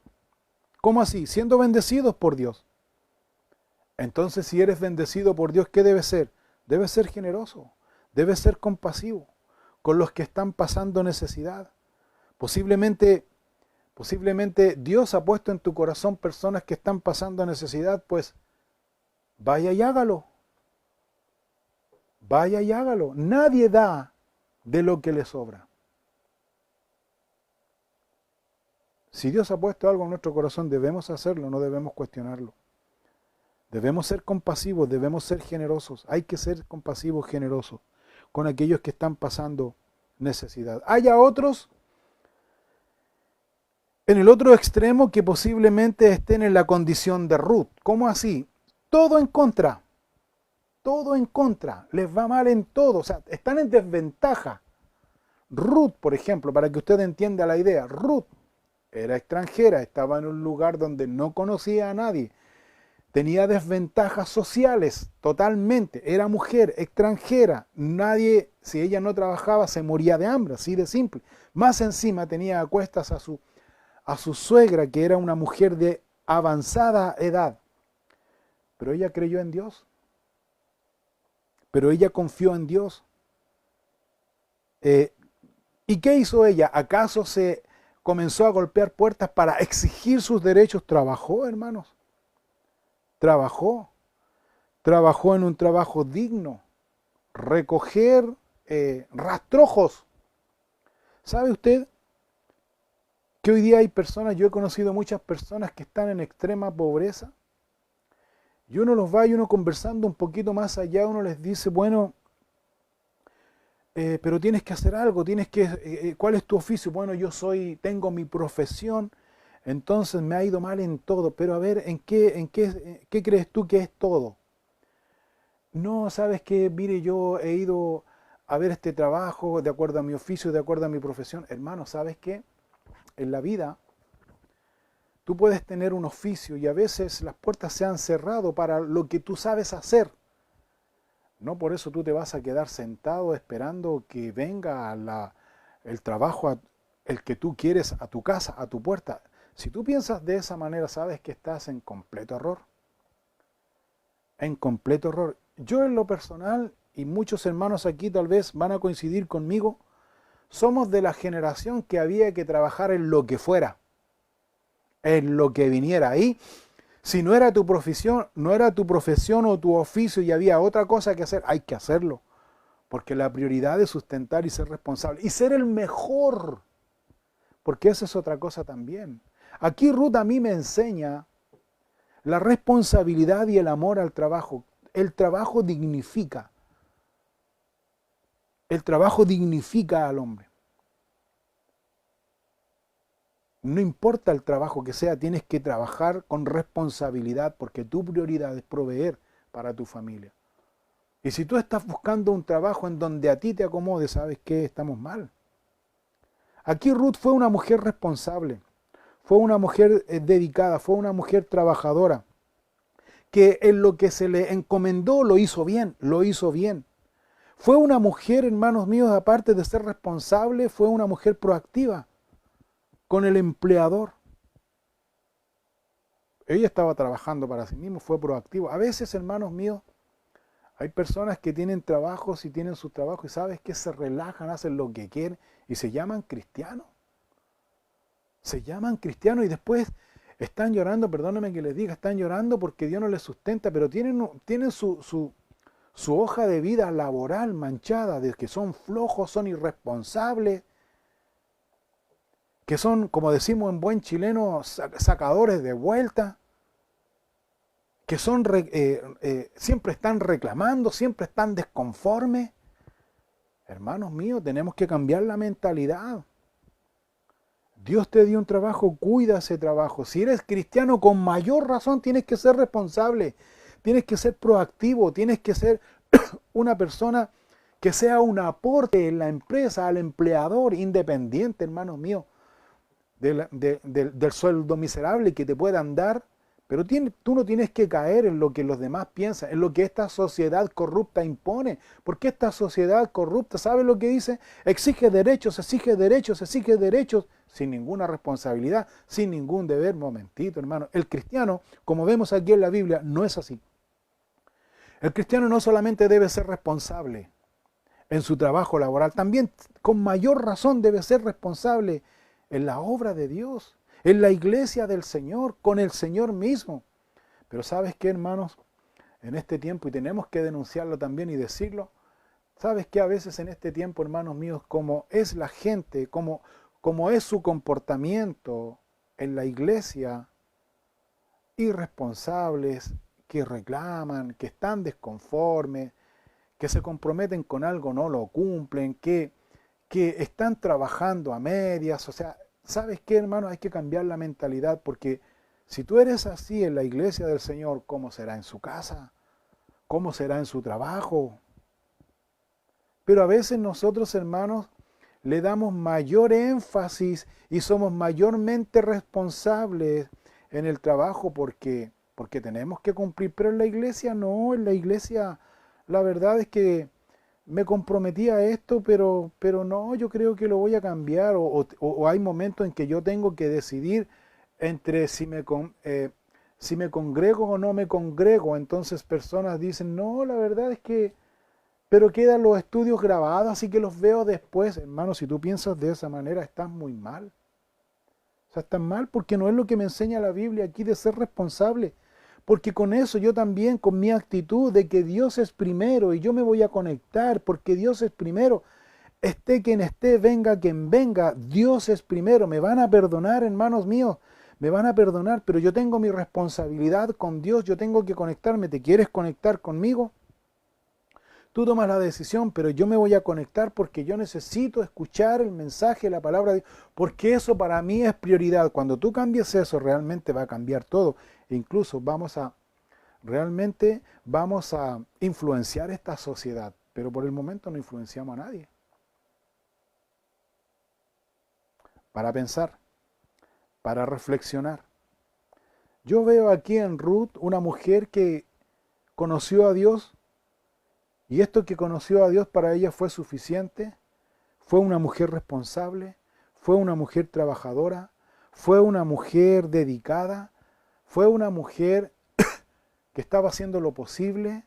¿Cómo así? Siendo bendecidos por Dios. Entonces, si eres bendecido por Dios, ¿qué debes ser? Debes ser generoso, debes ser compasivo con los que están pasando necesidad. Posiblemente Dios ha puesto en tu corazón personas que están pasando necesidad, pues vaya y hágalo. Vaya y hágalo. Nadie da de lo que le sobra. Si Dios ha puesto algo en nuestro corazón, debemos hacerlo, no debemos cuestionarlo. Debemos ser compasivos, debemos ser generosos. Hay que ser compasivos, generosos con aquellos que están pasando necesidad. Haya otros en el otro extremo que posiblemente estén en la condición de Ruth. ¿Cómo así? Todo en contra. Todo en contra. Les va mal en todo. O sea, están en desventaja. Ruth, por ejemplo, para que usted entienda la idea. Ruth era extranjera, estaba en un lugar donde no conocía a nadie. Tenía desventajas sociales totalmente. Era mujer, extranjera. Nadie, si ella no trabajaba, se moría de hambre, así de simple. Más encima tenía a cuestas a su suegra, que era una mujer de avanzada edad. Pero ella creyó en Dios. Pero ella confió en Dios. ¿Y qué hizo ella? ¿Acaso se comenzó a golpear puertas para exigir sus derechos? Trabajó, hermanos. Trabajó en un trabajo digno, recoger rastrojos. ¿Sabe usted que hoy día hay personas, yo he conocido muchas personas que están en extrema pobreza? Y uno los va y uno conversando un poquito más allá, uno les dice, bueno, pero tienes que hacer algo, ¿cuál es tu oficio? Bueno, tengo mi profesión. Entonces me ha ido mal en todo, pero a ver, ¿qué crees tú que es todo? No, ¿sabes qué? Mire, yo he ido a ver este trabajo de acuerdo a mi oficio, de acuerdo a mi profesión. Hermano, ¿sabes qué? En la vida tú puedes tener un oficio y a veces las puertas se han cerrado para lo que tú sabes hacer. No por eso tú te vas a quedar sentado esperando que venga el trabajo, el que tú quieres a tu casa, a tu puerta. Si tú piensas de esa manera, sabes que estás en completo error. En completo error. Yo en lo personal, y muchos hermanos aquí tal vez van a coincidir conmigo, somos de la generación que había que trabajar en lo que fuera, en lo que viniera ahí. Si no era tu profesión, o tu oficio y había otra cosa que hacer, hay que hacerlo. Porque la prioridad es sustentar y ser responsable. Y ser el mejor. Porque esa es otra cosa también. Aquí Ruth a mí me enseña la responsabilidad y el amor al trabajo. El trabajo dignifica. El trabajo dignifica al hombre. No importa el trabajo que sea, tienes que trabajar con responsabilidad porque tu prioridad es proveer para tu familia. Y si tú estás buscando un trabajo en donde a ti te acomode, ¿sabes qué? Estamos mal. Aquí Ruth fue una mujer responsable, fue una mujer dedicada, fue una mujer trabajadora, que en lo que se le encomendó lo hizo bien, lo hizo bien. Fue una mujer, hermanos míos, aparte de ser responsable, fue una mujer proactiva con el empleador. Ella estaba trabajando para sí misma, fue proactiva. A veces, hermanos míos, hay personas que tienen trabajos y tienen sus trabajos y sabes que se relajan, hacen lo que quieren y se llaman cristianos. Se llaman cristianos y después están llorando, perdónenme que les diga, están llorando porque Dios no les sustenta, pero tienen su hoja de vida laboral manchada de que son flojos, son irresponsables. que son, como decimos en buen chileno, sacadores de vuelta, que son siempre están reclamando, siempre están desconformes. Hermanos míos, tenemos que cambiar la mentalidad. Dios te dio un trabajo, cuida ese trabajo. Si eres cristiano, con mayor razón tienes que ser responsable, tienes que ser proactivo, tienes que ser una persona que sea un aporte en la empresa, al empleador, independiente, hermanos míos, del sueldo miserable que te puedan dar. Pero tú no tienes que caer en lo que los demás piensan, en lo que esta sociedad corrupta impone. Porque esta sociedad corrupta, ¿sabe lo que dice? Exige derechos, exige derechos, exige derechos, sin ninguna responsabilidad, sin ningún deber. Momentito, hermano. El cristiano, como vemos aquí en la Biblia, no es así. El cristiano no solamente debe ser responsable en su trabajo laboral, también con mayor razón debe ser responsable en la obra de Dios, en la iglesia del Señor, con el Señor mismo. Pero ¿sabes qué, hermanos? En este tiempo, y tenemos que denunciarlo también y decirlo, ¿sabes qué? A veces en este tiempo, hermanos míos, como es la gente, como es su comportamiento en la iglesia, irresponsables, que reclaman, que están desconformes, que se comprometen con algo, no lo cumplen, que están trabajando a medias. O sea, ¿sabes qué, hermano? Hay que cambiar la mentalidad, porque si tú eres así en la iglesia del Señor, ¿cómo será en su casa? ¿Cómo será en su trabajo? Pero a veces nosotros, hermanos, le damos mayor énfasis y somos mayormente responsables en el trabajo porque tenemos que cumplir. Pero en la iglesia no, en la iglesia la verdad es que me comprometí a esto, pero no, yo creo que lo voy a cambiar, o hay momentos en que yo tengo que decidir entre si me congrego o no me congrego. Entonces personas dicen, no, la verdad es que, pero quedan los estudios grabados, así que los veo después. Hermano, si tú piensas de esa manera, estás muy mal. O sea, estás mal porque no es lo que me enseña la Biblia aquí de ser responsable. Porque con eso yo también, con mi actitud de que Dios es primero y yo me voy a conectar porque Dios es primero, esté quien esté, venga quien venga, Dios es primero. Me van a perdonar, hermanos míos, me van a perdonar, pero yo tengo mi responsabilidad con Dios, yo tengo que conectarme. ¿Te quieres conectar conmigo? Tú tomas la decisión, pero yo me voy a conectar porque yo necesito escuchar el mensaje, la palabra de Dios, porque eso para mí es prioridad. Cuando tú cambies eso, realmente va a cambiar todo. E incluso realmente vamos a influenciar esta sociedad, pero por el momento no influenciamos a nadie. Para pensar, para reflexionar. Yo veo aquí en Ruth una mujer que conoció a Dios, y esto que conoció a Dios para ella fue suficiente. Fue una mujer responsable, fue una mujer trabajadora, fue una mujer dedicada, fue una mujer que estaba haciendo lo posible,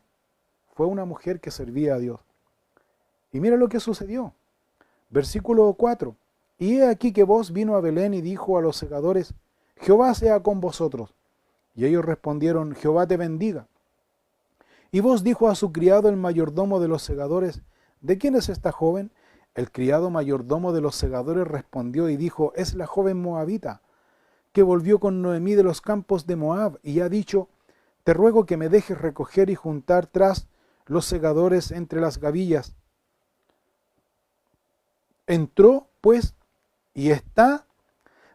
fue una mujer que servía a Dios. Y mira lo que sucedió. Versículo 4. Y he aquí que vos vino a Belén y dijo a los segadores, Jehová sea con vosotros. Y ellos respondieron, Jehová te bendiga. Y vos dijo a su criado el mayordomo de los segadores, ¿de quién es esta joven? El criado mayordomo de los segadores respondió y dijo, es la joven moabita, que volvió con Noemí de los campos de Moab, y ha dicho, te ruego que me dejes recoger y juntar tras los segadores entre las gavillas. Entró, pues, y está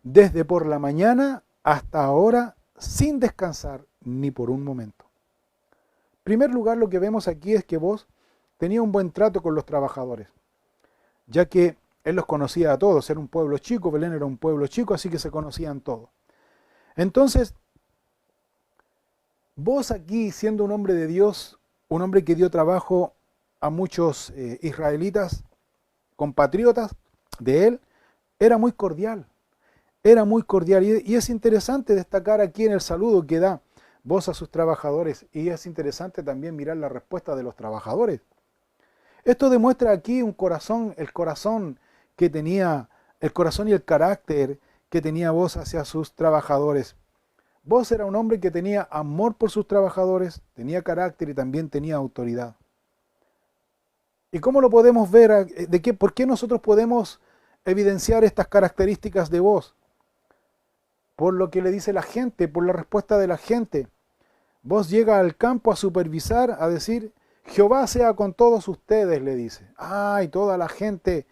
desde por la mañana hasta ahora sin descansar ni por un momento. En primer lugar, lo que vemos aquí es que vos tenía un buen trato con los trabajadores, ya que él los conocía a todos. Era un pueblo chico, Belén era un pueblo chico, así que se conocían todos. Entonces, vos aquí, siendo un hombre de Dios, un hombre que dio trabajo a muchos israelitas, compatriotas de él, era muy cordial. Era muy cordial. Y es interesante destacar aquí en el saludo que da vos a sus trabajadores, y es interesante también mirar la respuesta de los trabajadores. Esto demuestra aquí un corazón, el corazón que tenía, el corazón y el carácter que tenía vos hacia sus trabajadores. Vos era un hombre que tenía amor por sus trabajadores, tenía carácter y también tenía autoridad. ¿Y cómo lo podemos ver? ¿Por qué nosotros podemos evidenciar estas características de vos? Por lo que le dice la gente, por la respuesta de la gente. Vos llega al campo a supervisar, a decir, Jehová sea con todos ustedes, le dice. Y toda la gente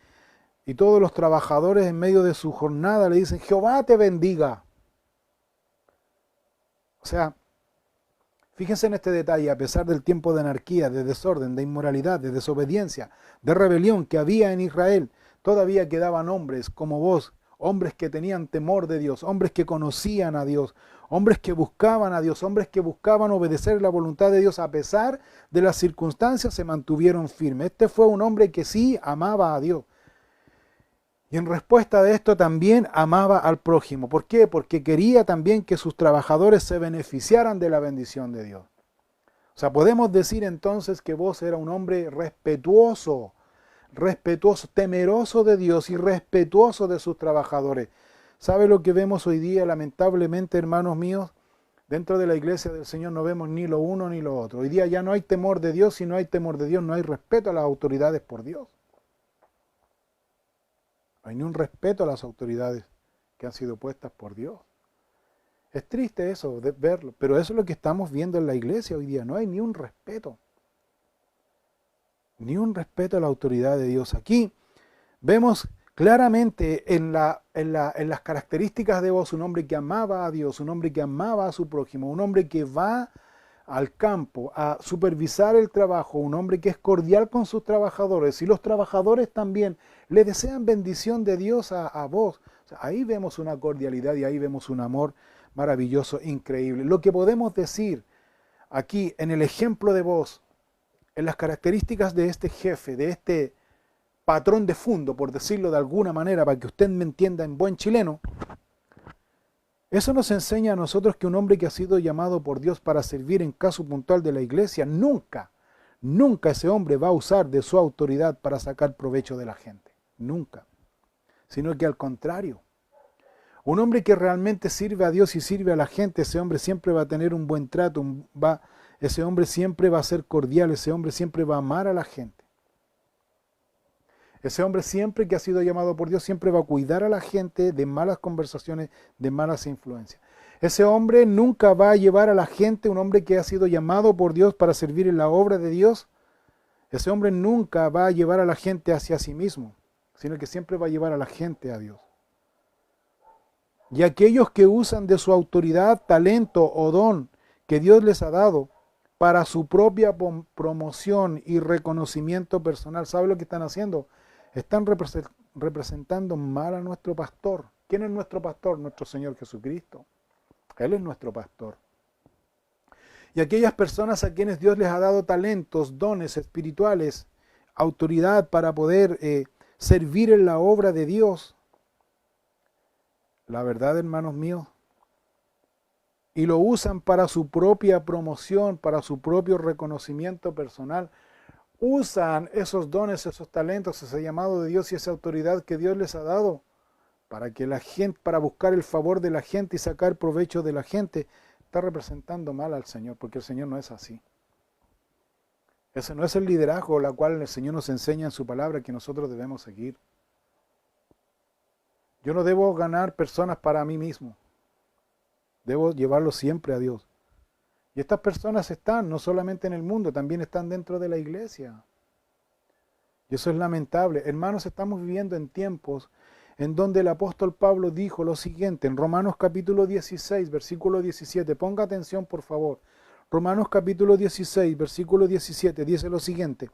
y todos los trabajadores en medio de su jornada le dicen, Jehová te bendiga. O sea, fíjense en este detalle, a pesar del tiempo de anarquía, de desorden, de inmoralidad, de desobediencia, de rebelión que había en Israel, todavía quedaban hombres como vos, hombres que tenían temor de Dios, hombres que conocían a Dios, hombres que buscaban a Dios, hombres que buscaban obedecer la voluntad de Dios a pesar de las circunstancias, se mantuvieron firmes. Este fue un hombre que sí amaba a Dios. Y en respuesta de esto también amaba al prójimo. ¿Por qué? Porque quería también que sus trabajadores se beneficiaran de la bendición de Dios. O sea, podemos decir entonces que vos eras un hombre respetuoso, temeroso de Dios y respetuoso de sus trabajadores. ¿Sabe lo que vemos hoy día? Lamentablemente, hermanos míos, dentro de la iglesia del Señor no vemos ni lo uno ni lo otro. Hoy día ya no hay temor de Dios, si no hay temor de Dios no hay respeto a las autoridades por Dios. No hay ni un respeto a las autoridades que han sido puestas por Dios. Es triste eso, de verlo, pero eso es lo que estamos viendo en la iglesia hoy día. No hay ni un respeto. Ni un respeto a la autoridad de Dios. Aquí vemos claramente en las características de vos un hombre que amaba a Dios, un hombre que amaba a su prójimo, un hombre que va al campo a supervisar el trabajo, un hombre que es cordial con sus trabajadores y los trabajadores también le desean bendición de Dios a vos. O sea, ahí vemos una cordialidad y ahí vemos un amor maravilloso, increíble. Lo que podemos decir aquí en el ejemplo de vos, en las características de este jefe, de este patrón de fondo, por decirlo de alguna manera, para que usted me entienda en buen chileno, eso nos enseña a nosotros que un hombre que ha sido llamado por Dios para servir en caso puntual de la iglesia, nunca ese hombre va a usar de su autoridad para sacar provecho de la gente. Nunca. Sino que al contrario. Un hombre que realmente sirve a Dios y sirve a la gente, ese hombre siempre va a tener un buen trato, ese hombre siempre va a ser cordial, ese hombre siempre va a amar a la gente. Ese hombre siempre que ha sido llamado por Dios, siempre va a cuidar a la gente de malas conversaciones, de malas influencias. Ese hombre nunca va a llevar a la gente, un hombre que ha sido llamado por Dios para servir en la obra de Dios, ese hombre nunca va a llevar a la gente hacia sí mismo, sino que siempre va a llevar a la gente a Dios. Y aquellos que usan de su autoridad, talento o don que Dios les ha dado para su propia promoción y reconocimiento personal, ¿sabe lo que están haciendo? Están representando mal a nuestro pastor. ¿Quién es nuestro pastor? Nuestro Señor Jesucristo. Él es nuestro pastor. Y aquellas personas a quienes Dios les ha dado talentos, dones espirituales, autoridad para poder servir en la obra de Dios, la verdad, hermanos míos, y lo usan para su propia promoción, para su propio reconocimiento personal, usan esos dones, esos talentos, ese llamado de Dios y esa autoridad que Dios les ha dado para que la gente, para buscar el favor de la gente y sacar provecho de la gente, está representando mal al Señor, porque el Señor no es así. Ese no es el liderazgo la cual el Señor nos enseña en su palabra que nosotros debemos seguir. Yo no debo ganar personas para mí mismo. Debo llevarlos siempre a Dios. Y estas personas están no solamente en el mundo, también están dentro de la iglesia. Y eso es lamentable. Hermanos, estamos viviendo en tiempos en donde el apóstol Pablo dijo lo siguiente, en Romanos capítulo 16, versículo 17. Ponga atención, por favor. Romanos capítulo 16, versículo 17, dice lo siguiente.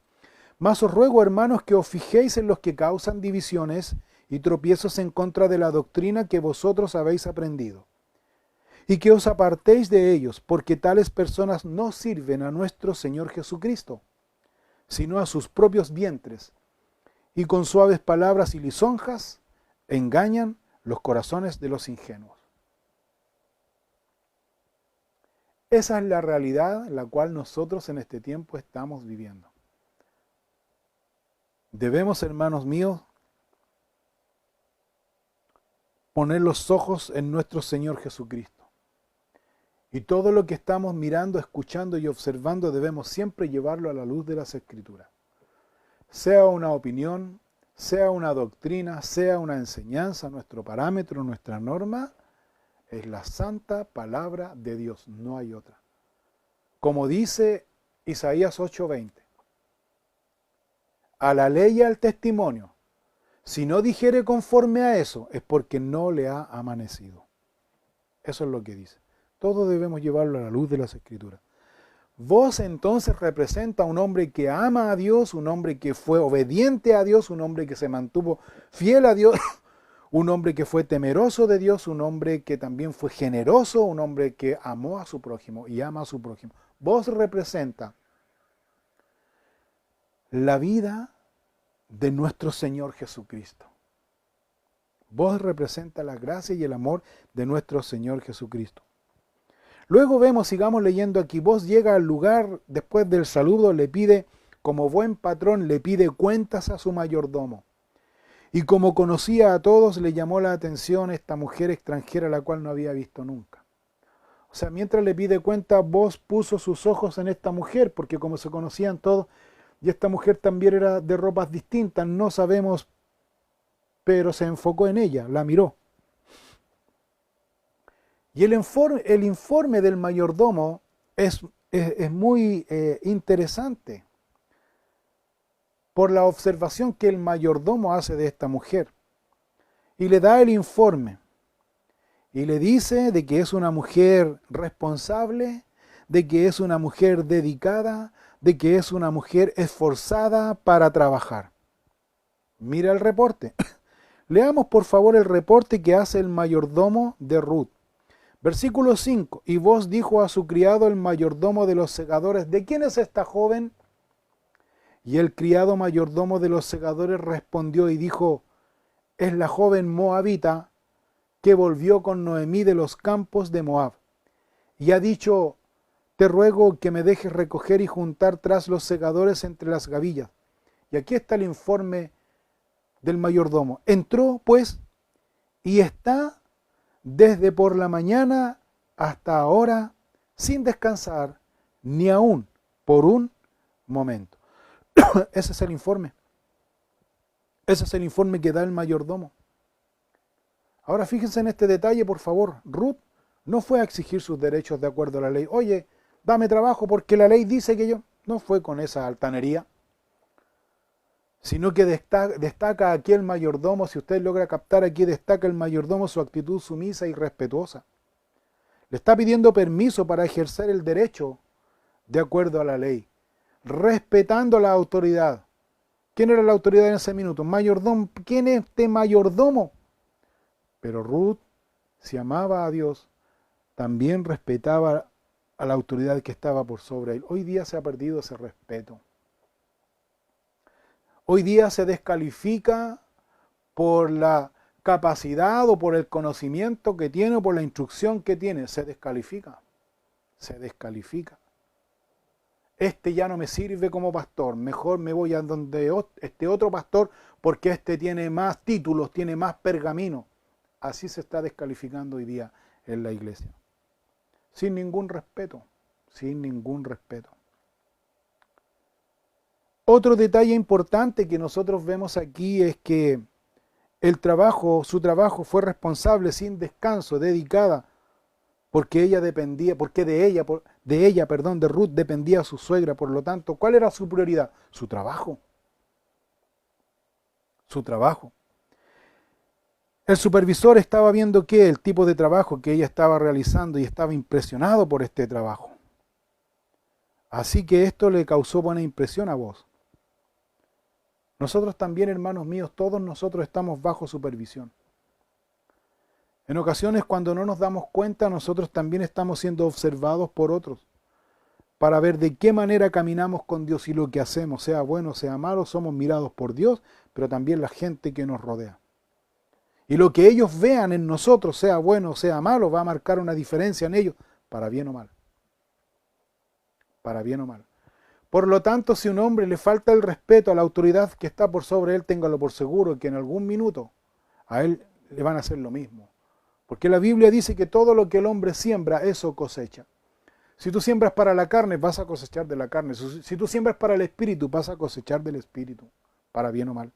Mas os ruego, hermanos, que os fijéis en los que causan divisiones y tropiezos en contra de la doctrina que vosotros habéis aprendido, y que os apartéis de ellos, porque tales personas no sirven a nuestro Señor Jesucristo, sino a sus propios vientres, y con suaves palabras y lisonjas engañan los corazones de los ingenuos. Esa es la realidad en la cual nosotros en este tiempo estamos viviendo. Debemos, hermanos míos, poner los ojos en nuestro Señor Jesucristo. Y todo lo que estamos mirando, escuchando y observando debemos siempre llevarlo a la luz de las Escrituras. Sea una opinión, sea una doctrina, sea una enseñanza, nuestro parámetro, nuestra norma, es la santa palabra de Dios, no hay otra. Como dice Isaías 8:20, a la ley y al testimonio, si no dijere conforme a eso, es porque no le ha amanecido. Eso es lo que dice. Todo debemos llevarlo a la luz de las Escrituras. Vos entonces representa a un hombre que ama a Dios, un hombre que fue obediente a Dios, un hombre que se mantuvo fiel a Dios, un hombre que fue temeroso de Dios, un hombre que también fue generoso, un hombre que amó a su prójimo y ama a su prójimo. Vos representa la vida de nuestro Señor Jesucristo. Vos representa la gracia y el amor de nuestro Señor Jesucristo. Luego vemos, sigamos leyendo aquí, vos llega al lugar, después del saludo le pide, como buen patrón, le pide cuentas a su mayordomo. Y como conocía a todos, le llamó la atención esta mujer extranjera, la cual no había visto nunca. O sea, mientras le pide cuenta, vos puso sus ojos en esta mujer, porque como se conocían todos, y esta mujer también era de ropas distintas, no sabemos, pero se enfocó en ella, la miró. Y el informe del mayordomo es muy interesante por la observación que el mayordomo hace de esta mujer. Y le da el informe. Y le dice de que es una mujer responsable, de que es una mujer dedicada, de que es una mujer esforzada para trabajar. Mira el reporte. Leamos por favor el reporte que hace el mayordomo de Ruth. Versículo 5. Y vos dijo a su criado el mayordomo de los segadores, ¿de quién es esta joven? Y el criado mayordomo de los segadores respondió y dijo, es la joven moabita que volvió con Noemí de los campos de Moab. Y ha dicho, te ruego que me dejes recoger y juntar tras los segadores entre las gavillas. Y aquí está el informe del mayordomo. Entró, pues, y está desde por la mañana hasta ahora sin descansar, ni aún por un momento. Ese es el informe. Ese es el informe que da el mayordomo. Ahora fíjense en este detalle, por favor. Ruth no fue a exigir sus derechos de acuerdo a la ley. Oye, dame trabajo porque la ley dice que yo... No fue con esa altanería, sino que destaca aquí el mayordomo. Si usted logra captar aquí, destaca el mayordomo su actitud sumisa y respetuosa. Le está pidiendo permiso para ejercer el derecho de acuerdo a la ley, respetando la autoridad. ¿Quién era la autoridad en ese minuto? Mayordomo. ¿Quién es este mayordomo? Pero Ruth, si amaba a Dios, también respetaba a la autoridad que estaba por sobre él. Hoy día se ha perdido ese respeto. Hoy día se descalifica por la capacidad o por el conocimiento que tiene o por la instrucción que tiene. Se descalifica. Se descalifica. Este ya no me sirve como pastor. Mejor me voy a donde este otro pastor porque este tiene más títulos, tiene más pergamino. Así se está descalificando hoy día en la iglesia. Sin ningún respeto. Sin ningún respeto. Otro detalle importante que nosotros vemos aquí es que su trabajo fue responsable, sin descanso, dedicada, porque ella dependía, porque de Ruth dependía su suegra. Por lo tanto, ¿cuál era su prioridad? Su trabajo. Su trabajo. El supervisor estaba viendo el tipo de trabajo que ella estaba realizando y estaba impresionado por este trabajo. Así que esto le causó buena impresión a vos. Nosotros también, hermanos míos, todos nosotros estamos bajo supervisión. En ocasiones, cuando no nos damos cuenta, nosotros también estamos siendo observados por otros para ver de qué manera caminamos con Dios y lo que hacemos, sea bueno, sea malo, somos mirados por Dios, pero también la gente que nos rodea. Y lo que ellos vean en nosotros, sea bueno o sea malo, va a marcar una diferencia en ellos, para bien o mal. Para bien o mal. Por lo tanto, si a un hombre le falta el respeto a la autoridad que está por sobre él, téngalo por seguro que en algún minuto a él le van a hacer lo mismo. Porque la Biblia dice que todo lo que el hombre siembra, eso cosecha. Si tú siembras para la carne, vas a cosechar de la carne. Si tú siembras para el espíritu, vas a cosechar del espíritu, para bien o mal.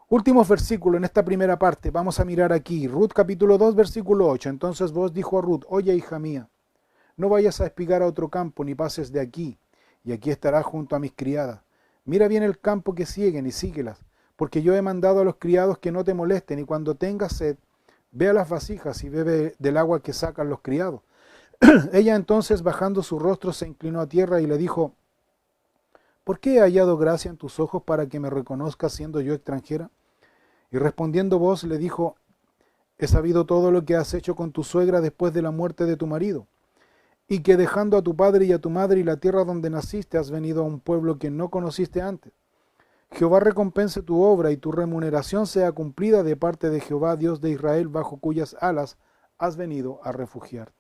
Últimos versículos en esta primera parte. Vamos a mirar aquí. Ruth capítulo 2, versículo 8. Entonces Booz dijo a Ruth: oye, hija mía, no vayas a espigar a otro campo, ni pases de aquí, y aquí estarás junto a mis criadas. Mira bien el campo que siguen y síguelas, porque yo he mandado a los criados que no te molesten, y cuando tengas sed, ve a las vasijas y bebe del agua que sacan los criados. Ella entonces, bajando su rostro, se inclinó a tierra y le dijo: ¿por qué he hallado gracia en tus ojos para que me reconozcas siendo yo extranjera? Y respondiendo Booz le dijo: he sabido todo lo que has hecho con tu suegra después de la muerte de tu marido, y que dejando a tu padre y a tu madre y la tierra donde naciste has venido a un pueblo que no conociste antes. Jehová recompense tu obra y tu remuneración sea cumplida de parte de Jehová, Dios de Israel, bajo cuyas alas has venido a refugiarte.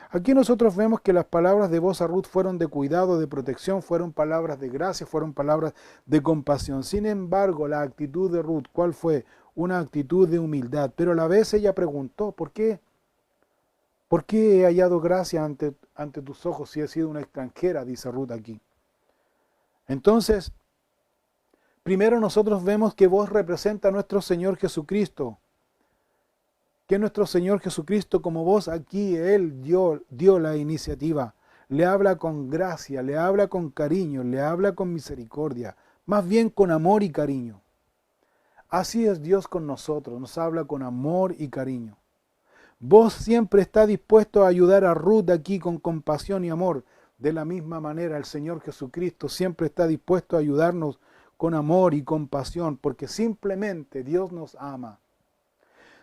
Aquí nosotros vemos que las palabras de Booz a Ruth fueron de cuidado, de protección, fueron palabras de gracia, fueron palabras de compasión. Sin embargo, la actitud de Ruth, ¿cuál fue? Una actitud de humildad. Pero a la vez ella preguntó: ¿por qué? ¿Por qué he hallado gracia ante tus ojos si he sido una extranjera? Dice Ruth aquí. Entonces, primero nosotros vemos que Booz representa a nuestro Señor Jesucristo. Que nuestro Señor Jesucristo, como Booz aquí, Él dio la iniciativa. Le habla con gracia, le habla con cariño, le habla con misericordia, más bien con amor y cariño. Así es Dios con nosotros, nos habla con amor y cariño. Booz siempre está dispuesto a ayudar a Ruth aquí con compasión y amor. De la misma manera, el Señor Jesucristo siempre está dispuesto a ayudarnos con amor y compasión, porque simplemente Dios nos ama.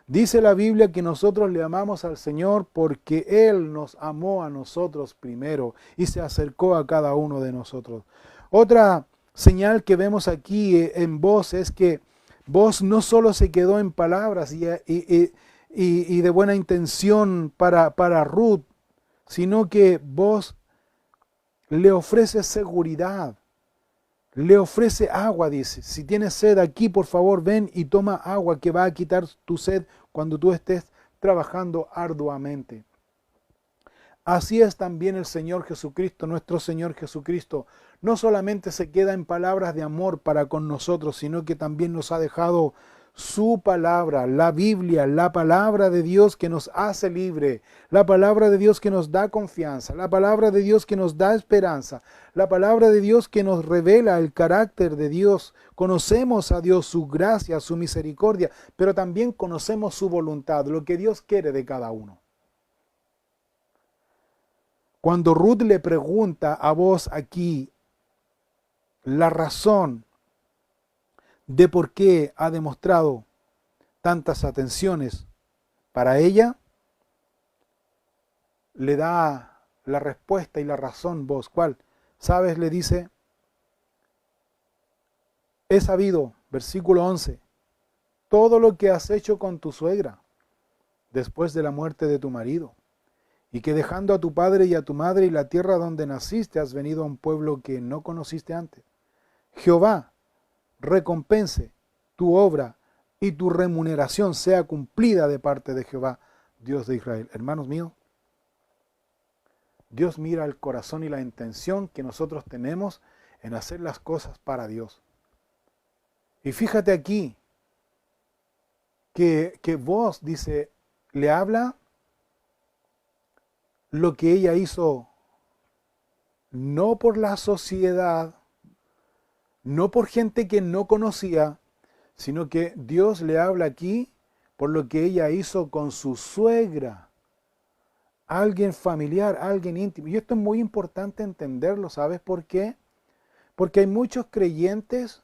Dice la Biblia que nosotros le amamos al Señor porque Él nos amó a nosotros primero y se acercó a cada uno de nosotros. Otra señal que vemos aquí en Booz es que Booz no solo se quedó en palabras y de buena intención para Ruth, sino que Booz le ofrece seguridad. Le ofrece agua, dice: si tienes sed aquí, por favor, ven y toma agua que va a quitar tu sed cuando tú estés trabajando arduamente. Así es también el Señor Jesucristo, nuestro Señor Jesucristo. No solamente se queda en palabras de amor para con nosotros, sino que también nos ha dejado su palabra, la Biblia, la palabra de Dios que nos hace libre, la palabra de Dios que nos da confianza, la palabra de Dios que nos da esperanza, la palabra de Dios que nos revela el carácter de Dios. Conocemos a Dios, su gracia, su misericordia, pero también conocemos su voluntad, lo que Dios quiere de cada uno. Cuando Ruth le pregunta a Booz aquí la razón de por qué ha demostrado tantas atenciones para ella, le da la respuesta y la razón Booz. ¿Cuál? ¿Sabes? Le dice: he sabido, versículo 11, todo lo que has hecho con tu suegra después de la muerte de tu marido, y que dejando a tu padre y a tu madre y la tierra donde naciste has venido a un pueblo que no conociste antes. Jehová recompense tu obra y tu remuneración sea cumplida de parte de Jehová, Dios de Israel. Hermanos míos, Dios mira el corazón y la intención que nosotros tenemos en hacer las cosas para Dios. Y fíjate aquí que Booz dice, le habla lo que ella hizo no por la sociedad, no por gente que no conocía, sino que Dios le habla aquí por lo que ella hizo con su suegra, alguien familiar, alguien íntimo. Y esto es muy importante entenderlo, ¿sabes por qué? Porque hay muchos creyentes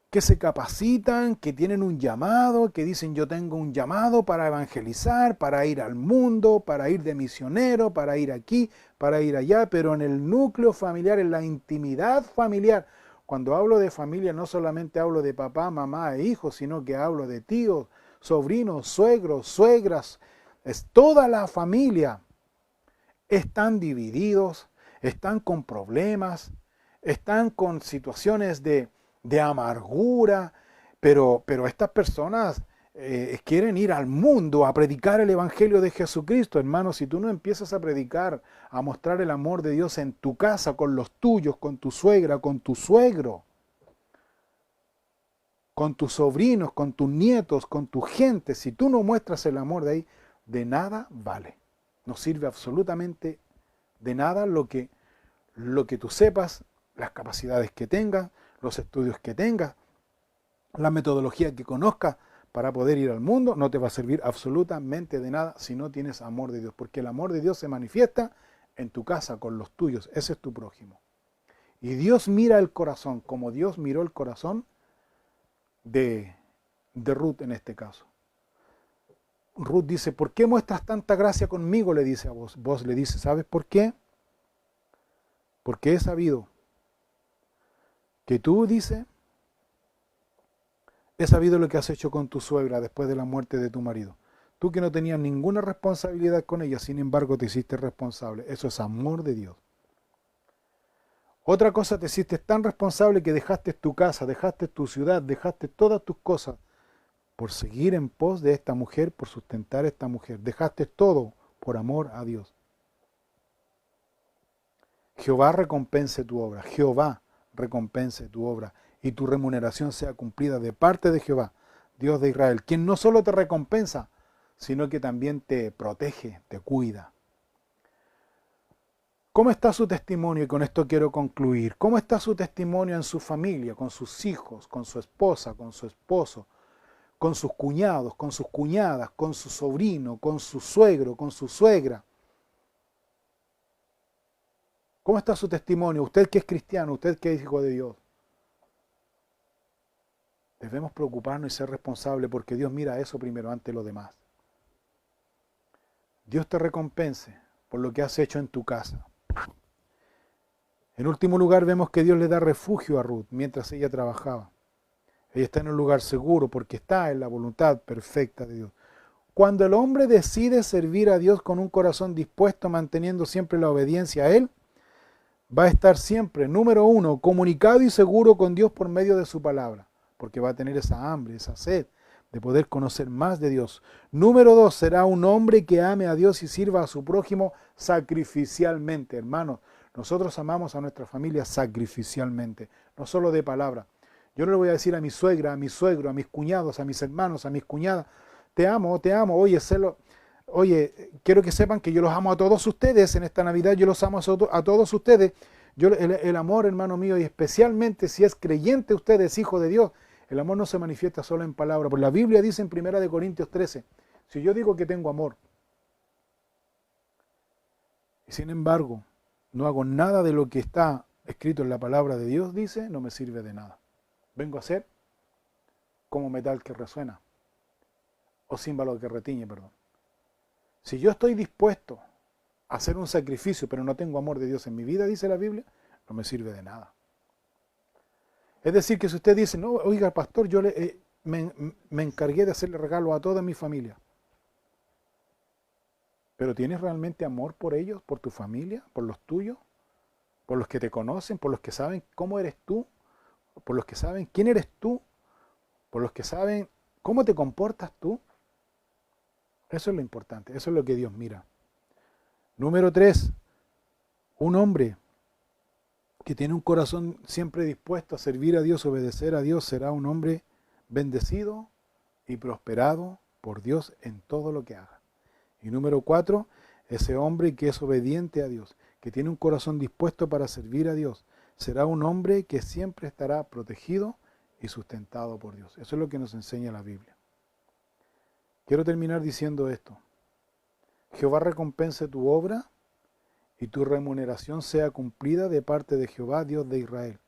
que se capacitan, que tienen un llamado, que dicen: yo tengo un llamado para evangelizar, para ir al mundo, para ir de misionero, para ir aquí, para ir allá, pero en el núcleo familiar, en la intimidad familiar. Cuando hablo de familia no solamente hablo de papá, mamá e hijos, sino que hablo de tíos, sobrinos, suegros, suegras. Es toda la familia. Están divididos, están con problemas, están con situaciones de amargura, pero estas personas quieren ir al mundo a predicar el Evangelio de Jesucristo. Hermano, si tú no empiezas a predicar, a mostrar el amor de Dios en tu casa, con los tuyos, con tu suegra, con tu suegro, con tus sobrinos, con tus nietos, con tu gente, si tú no muestras el amor de ahí, de nada vale. No sirve absolutamente de nada lo que tú sepas, las capacidades que tengas, los estudios que tengas, la metodología que conozcas para poder ir al mundo, no te va a servir absolutamente de nada si no tienes amor de Dios, porque el amor de Dios se manifiesta en tu casa, con los tuyos, ese es tu prójimo. Y Dios mira el corazón, como Dios miró el corazón de Ruth en este caso. Ruth dice, ¿por qué muestras tanta gracia conmigo? Le dice a vos. Vos le dice, ¿sabes por qué? Porque he sabido que tú, dice, he sabido lo que has hecho con tu suegra después de la muerte de tu marido. Tú que no tenías ninguna responsabilidad con ella, sin embargo te hiciste responsable. Eso es amor de Dios. Otra cosa, te hiciste tan responsable que dejaste tu casa, dejaste tu ciudad, dejaste todas tus cosas por seguir en pos de esta mujer, por sustentar a esta mujer. Dejaste todo por amor a Dios. Jehová recompense tu obra. Jehová recompense tu obra y tu remuneración sea cumplida de parte de Jehová, Dios de Israel, quien no solo te recompensa, sino que también te protege, te cuida. ¿Cómo está su testimonio? Y con esto quiero concluir. ¿Cómo está su testimonio en su familia, con sus hijos, con su esposa, con su esposo, con sus cuñados, con sus cuñadas, con su sobrino, con su suegro, con su suegra? ¿Cómo está su testimonio? Usted que es cristiano, usted que es hijo de Dios. Debemos preocuparnos y ser responsables porque Dios mira eso primero ante lo demás. Dios te recompense por lo que has hecho en tu casa. En último lugar, vemos que Dios le da refugio a Ruth mientras ella trabajaba. Ella está en un lugar seguro porque está en la voluntad perfecta de Dios. Cuando el hombre decide servir a Dios con un corazón dispuesto, manteniendo siempre la obediencia a Él, va a estar siempre, número uno, comunicado y seguro con Dios por medio de su palabra, porque va a tener esa hambre, esa sed de poder conocer más de Dios. Número dos, será un hombre que ame a Dios y sirva a su prójimo sacrificialmente. Hermanos, nosotros amamos a nuestra familia sacrificialmente, no solo de palabra. Yo no le voy a decir a mi suegra, a mi suegro, a mis cuñados, a mis hermanos, a mis cuñadas, te amo, oye, quiero que sepan que yo los amo a todos ustedes, en esta Navidad yo los amo a todos ustedes. El amor, hermano mío, y especialmente si es creyente usted, es hijo de Dios, el amor no se manifiesta solo en palabras. Porque la Biblia dice en 1 Corintios 13, si yo digo que tengo amor, y sin embargo no hago nada de lo que está escrito en la palabra de Dios, dice, no me sirve de nada. Vengo a ser como metal que resuena, o címbalo que retiñe, perdón. Si yo estoy dispuesto a hacer un sacrificio, pero no tengo amor de Dios en mi vida, dice la Biblia, no me sirve de nada. Es decir, que si usted dice, no, oiga, pastor, yo me encargué de hacerle regalo a toda mi familia, pero ¿tienes realmente amor por ellos, por tu familia, por los tuyos, por los que te conocen, por los que saben cómo eres tú, por los que saben quién eres tú, por los que saben cómo te comportas tú? Eso es lo importante, eso es lo que Dios mira. Número 3, un hombre que tiene un corazón siempre dispuesto a servir a Dios, obedecer a Dios, será un hombre bendecido y prosperado por Dios en todo lo que haga. Y número 4, ese hombre que es obediente a Dios, que tiene un corazón dispuesto para servir a Dios, será un hombre que siempre estará protegido y sustentado por Dios. Eso es lo que nos enseña la Biblia. Quiero terminar diciendo esto. Jehová recompense tu obra y tu remuneración sea cumplida de parte de Jehová, Dios de Israel,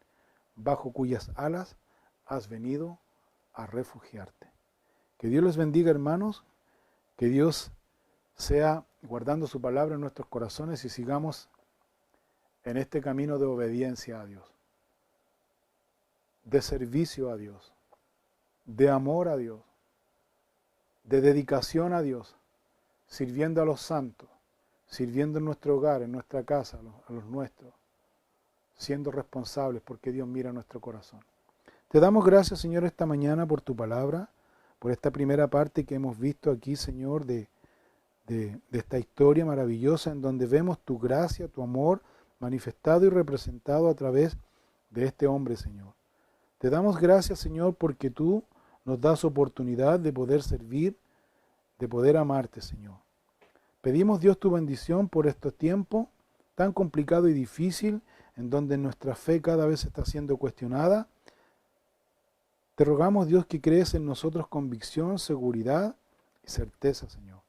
bajo cuyas alas has venido a refugiarte. Que Dios les bendiga, hermanos, que Dios sea guardando su palabra en nuestros corazones y sigamos en este camino de obediencia a Dios, de servicio a Dios, de amor a Dios, de dedicación a Dios, sirviendo a los santos, sirviendo en nuestro hogar, en nuestra casa, a los nuestros, siendo responsables porque Dios mira nuestro corazón. Te damos gracias, Señor, esta mañana por tu palabra, por esta primera parte que hemos visto aquí, Señor, de esta historia maravillosa en donde vemos tu gracia, tu amor manifestado y representado a través de este hombre, Señor. Te damos gracias, Señor, porque tú nos das oportunidad de poder servir, de poder amarte, Señor. Pedimos, Dios, tu bendición por estos tiempos tan complicado y difícil, en donde nuestra fe cada vez está siendo cuestionada. Te rogamos, Dios, que crees en nosotros convicción, seguridad y certeza, Señor.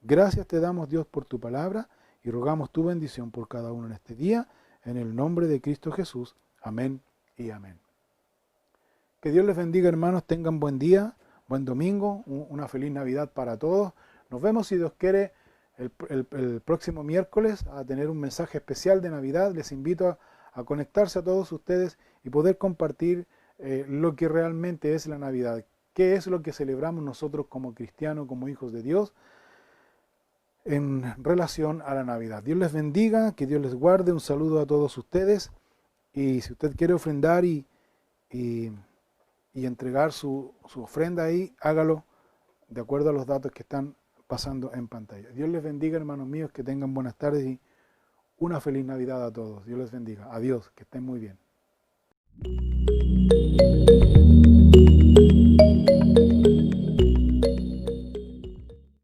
Gracias te damos, Dios, por tu palabra y rogamos tu bendición por cada uno en este día, en el nombre de Cristo Jesús. Amén y amén. Que Dios les bendiga, hermanos, tengan buen día, buen domingo, una feliz Navidad para todos. Nos vemos, si Dios quiere, el próximo miércoles a tener un mensaje especial de Navidad. Les invito a conectarse a todos ustedes y poder compartir lo que realmente es la Navidad. ¿Qué es lo que celebramos nosotros como cristianos, como hijos de Dios, en relación a la Navidad? Dios les bendiga, que Dios les guarde. Un saludo a todos ustedes. Y si usted quiere ofrendar y entregar su ofrenda ahí, hágalo de acuerdo a los datos que están pasando en pantalla. Dios les bendiga, hermanos míos, que tengan buenas tardes y una feliz Navidad a todos. Dios les bendiga. Adiós, que estén muy bien.